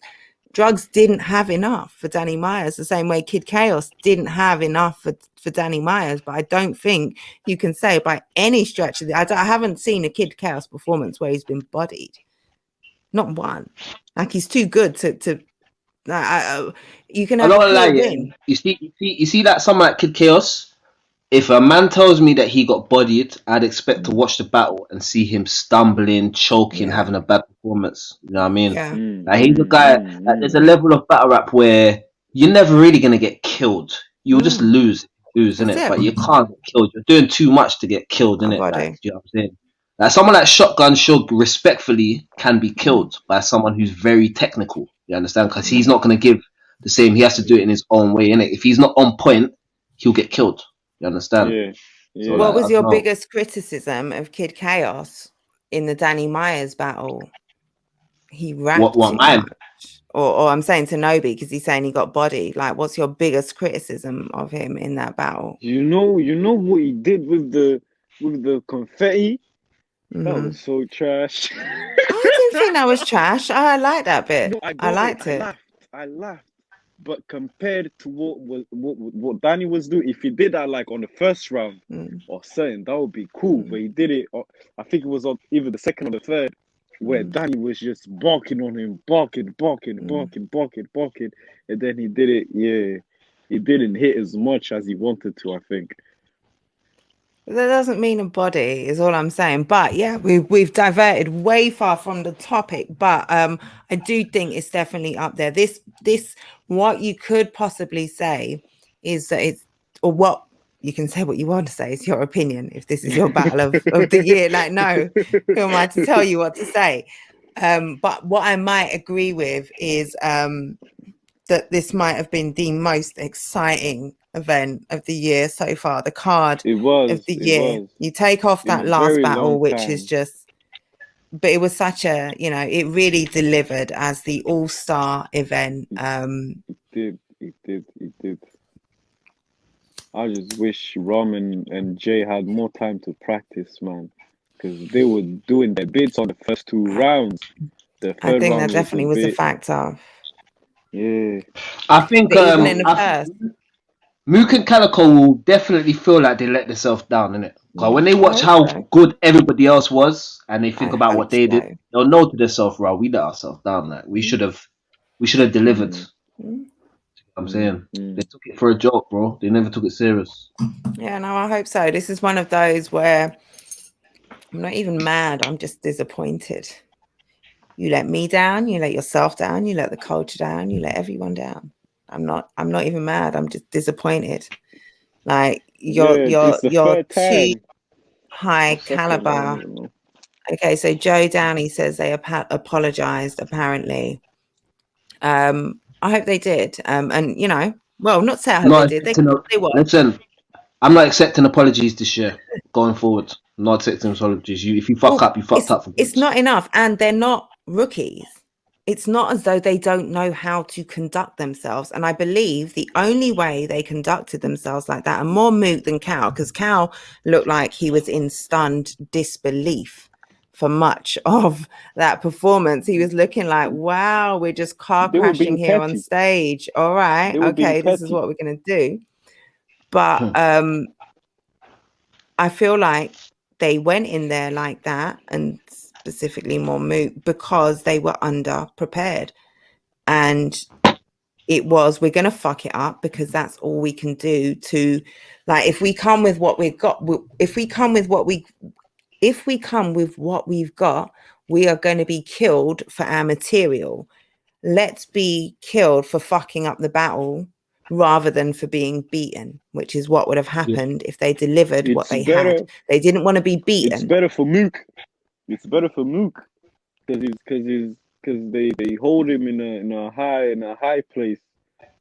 didn't have enough for Danny Myers, the same way Kid Chaos didn't have enough for Danny Myers. But I don't think you can say by any stretch of I haven't seen a Kid Chaos performance where he's been bodied. Not one. Like, he's too good to you can have a clear win. You see that someone like Kid Chaos. If a man tells me that he got bodied, I'd expect to watch the battle and see him stumbling, choking, having a bad performance. You know what I mean? Yeah. Like, he's a guy. Like, there's a level of battle rap where you're never really gonna get killed. You'll just lose, innit? But you can't get killed. You're doing too much to get killed, innit? Like, you know what I'm saying? Like, someone like Shotgun Shug respectfully can be killed by someone who's very technical. You understand? Because he's not gonna give the same. He has to do it in his own way, innit? If he's not on point, he'll get killed. You understand? Yeah. So, what was your biggest criticism of Kid Chaos in the Danny Myers battle? He rapped too much. Or I'm saying to Nobi, because he's saying he got bodied. Like, what's your biggest criticism of him in that battle? You know what he did with the confetti? That was so trash. I didn't think that was trash. I like that bit. No, I liked it. I laughed. But compared to what Danny was doing, if he did that like on the first round or something, that would be cool. But he did it. I think it was on either the second or the third, where Danny was just barking on him, barking, and then he did it. Yeah, he didn't hit as much as he wanted to, I think. That doesn't mean a body, is all I'm saying. But yeah, we've diverted way far from the topic. But I do think it's definitely up there. This what you could possibly say is that it's, or what you can say what you want to say. It's your opinion. If this is your battle of the year, like, no, who am I to tell you what to say? But what I might agree with is that this might have been the most exciting event of the year so far, the card It of was. the It year. was You take off in that a last very battle, long which is time. just, but it was such a, you know, it really delivered as the all-star event. It did. I just wish Rom and Jay had more time to practice, man, because they were doing their bits on the first two rounds. The I third think that round was a definitely was a bit, factor. yeah, I think But even in the first, Mook and Calico will definitely feel like they let themselves down, innit? Because when they I watch hope how so. good everybody else was, and they think I about hope what they did, so. they'll know to themselves, "Right, we let ourselves down. Like we should have delivered." mm, I'm saying they mm. took it for a joke, bro. They never took it serious. Yeah, no, I hope so. This is one of those where I'm not even mad. I'm just disappointed. You let me down. You let yourself down. You let the culture down. You let everyone down. I'm not even mad. I'm just disappointed. Like Yeah, it's the you're third too time high or second. I caliber. don't know. Okay, so Joe Downey says they apologized apparently. I hope they did. And you know, well, not say I hope they Not did. accepting. They were. Listen, I'm not accepting apologies this year. Going forward, I'm not accepting apologies. If you fuck Well, up, you fucked up for it's good. not enough, and they're not rookies. It's not as though they don't know how to conduct themselves. And I believe the only way they conducted themselves like that, and more Mook than Cal, because Cal looked like he was in stunned disbelief for much of that performance. He was looking like, wow, we're just car They were crashing being here on petty. stage. All right, They were being okay, this is petty. what we're going to do. But I feel like they went in there like that, and specifically more Mook, because they were under prepared. And it was, we're going to fuck it up because that's all we can do to, like, if we come with what we've got, if we come with what we've got, we are going to be killed for our material. Let's be killed for fucking up the battle rather than for being beaten, which is what would have happened if they delivered what It's they had. better. They didn't want to be It's beaten. better for Mook. It's better for Mook because they hold him in a high place.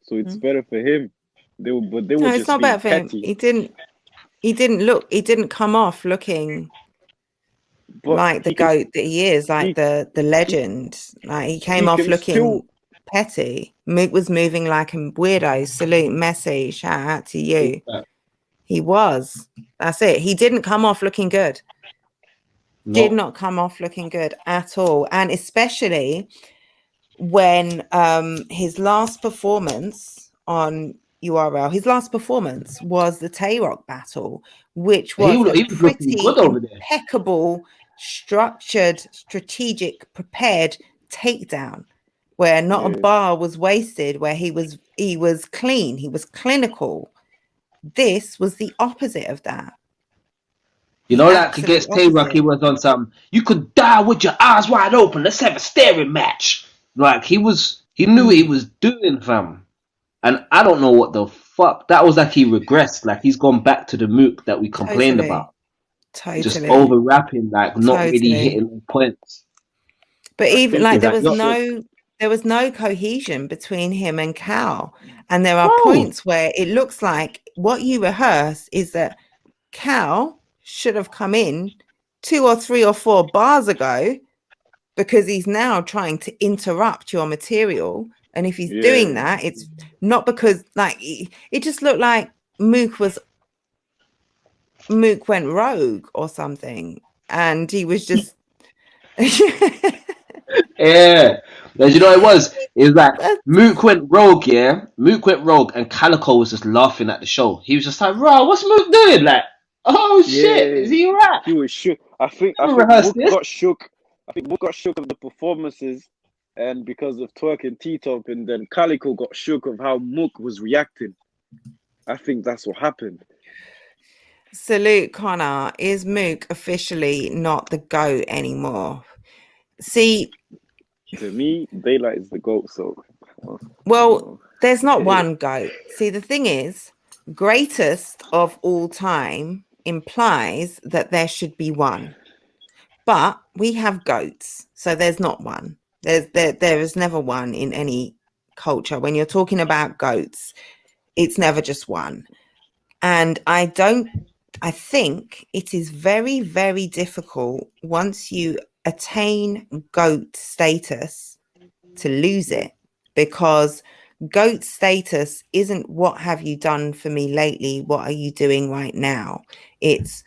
So it's better for him. They were No, it's just not being better for him. petty. He didn't come off looking But like the goat that he is, like he the he legend. Like he came he off can looking still petty. Mook was moving like a weirdo. Salute, Messi, shout out to you. He was. That's it. He didn't come off looking good. Did not come off looking good at all. And especially when his last performance on URL, his last performance was the Tay-Rock battle, which was a He was looking pretty good over there. impeccable, structured, strategic, prepared takedown, where not a bar was wasted, where he was clean, he was clinical. This was the opposite of that. You know, like against Tay-Rock, he was on something. You could die with your eyes wide open. Let's have a staring match. Like he knew what he was doing, fam. And I don't know what the fuck. That was like he regressed. Like he's gone back to the Mook that we complained about. Just overwrapping, like not really hitting points. But even like there was like, no cohesion between him and Cal. And there are Bro. points where it looks like what you rehearse is that Cal should have come in 2 or 3 or 4 bars ago, because he's now trying to interrupt your material. And if he's doing that, it's not because, like, it just looked like Mook went rogue or something, and he was just Yeah. As you know, it was like Mook went rogue, yeah. Mook went rogue, and Calico was just laughing at the show. He was just like, "Bro, what's Mook doing?" Like, "Oh shit, is he alright?" He was shook. I think rehearsed Mook this. got shook. I think Mook got shook of the performances, and because of Twerk and T-Top, and then Calico got shook of how Mook was reacting. I think that's what happened. Salute, Connor. Is Mook officially not the GOAT anymore? See, To me, Daylight is the GOAT. So, well, there's not one GOAT. See, the thing is, greatest of all time implies that there should be one. But we have GOATs, so there's not one. There is never one in any culture, when you're talking about GOATs, it's never just one. And I think it is very, very difficult once you attain GOAT status to lose it, because GOAT status isn't what have you done for me lately, what are you doing right now. It's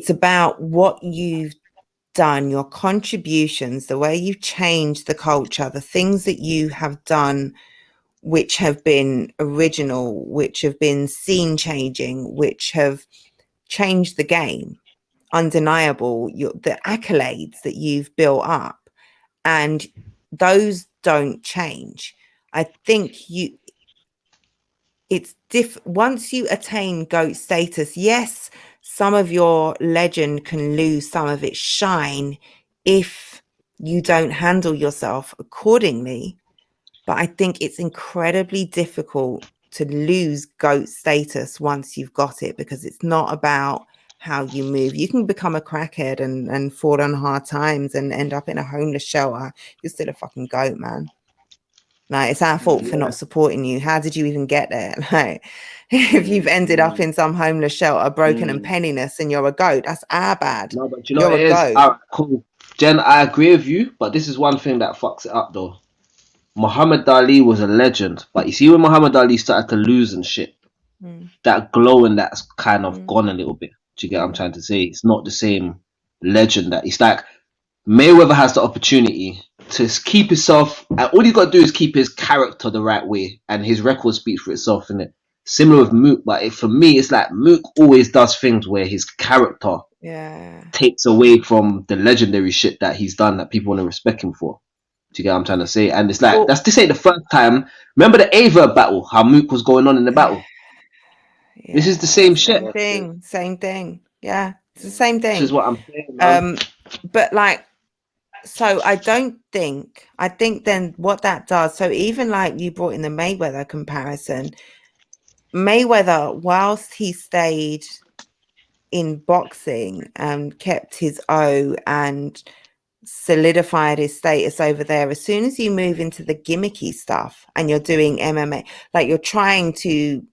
about what you've done, your contributions, the way you've changed the culture, the things that you have done which have been original, which have been scene changing, which have changed the game, undeniable, the accolades that you've built up, and those don't change. I think once you attain GOAT status, yes, some of your legend can lose some of its shine if you don't handle yourself accordingly. But I think it's incredibly difficult to lose GOAT status once you've got it, because it's not about how you move. You can become a crackhead and fall on hard times and end up in a homeless shelter. You're still a fucking GOAT, man. Like, it's our fault for not supporting you. How did you even get there? Like, if you've ended up in some homeless shelter, broken and penniless, and you're a GOAT, that's our bad. No, but you know You're what a it is? GOAT. All right, cool. Jen, I agree with you, but this is one thing that fucks it up though. Muhammad Ali was a legend, but you see when Muhammad Ali started to lose and shit, that glow and that's kind of gone a little bit. Do you get what I'm trying to say? It's not the same legend that it's like Mayweather has the opportunity to keep himself, and all you got to do is keep his character the right way, and his record speaks for itself, innit? Similar with Mook, but for me, it's like Mook always does things where his character takes away from the legendary shit that he's done that people want to respect him for. Do you get what I'm trying to say? And it's like, this ain't the first time. Remember the Ava battle, how Mook was going on in the battle? Yeah, this is the same shit. Same thing. Yeah, it's the same thing. This is what I'm saying, man. But like, so I think then what that does, so even like you brought in the Mayweather comparison, Mayweather, whilst he stayed in boxing and kept his O and solidified his status over there, as soon as you move into the gimmicky stuff and you're doing MMA, like you're trying to,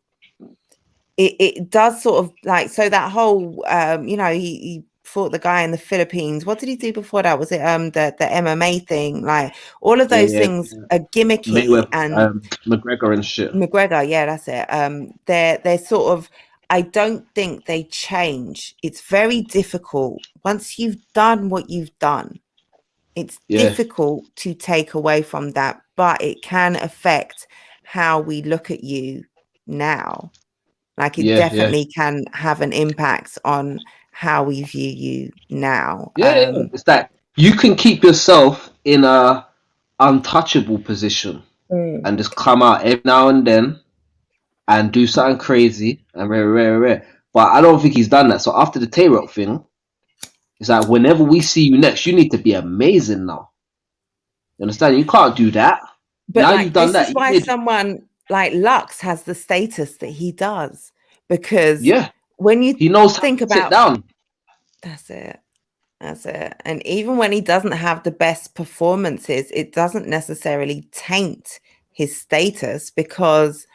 it does sort of like, so that whole he fought the guy in the Philippines. What did he do before that? Was it the MMA thing? Like all of those things are gimmicky. Mayweather, and McGregor and shit. McGregor, yeah, that's it. They're sort of, I don't think they change. It's very difficult once you've done what you've done. It's difficult to take away from that, but it can affect how we look at you now. Like it definitely can have an impact on how we view you now. It's that you can keep yourself in a untouchable position and just come out every now and then and do something crazy and rare. But I don't think he's done that. So after the Tay-Rock thing, it's like whenever we see you next, you need to be amazing now. You understand? You can't do that. But now like, you've done this that. is why someone like Lux has the status that he does, because when you he knows think how to about sit down. That's it. And even when he doesn't have the best performances, it doesn't necessarily taint his status, because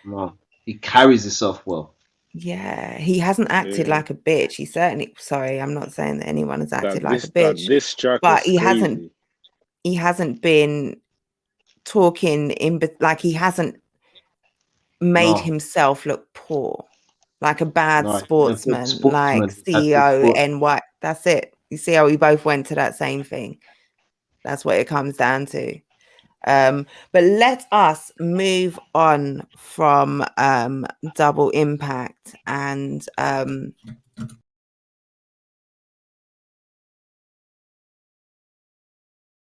he carries himself well. Yeah, he hasn't acted like a bitch. He certainly, sorry, I'm not saying that anyone has acted like a bitch, this track but he crazy. hasn't been talking like he hasn't made himself look poor, like a bad sportsman, like CEO NY. That's it. You see how we both went to that same thing. That's what it comes down to. But let us move on from Double Impact and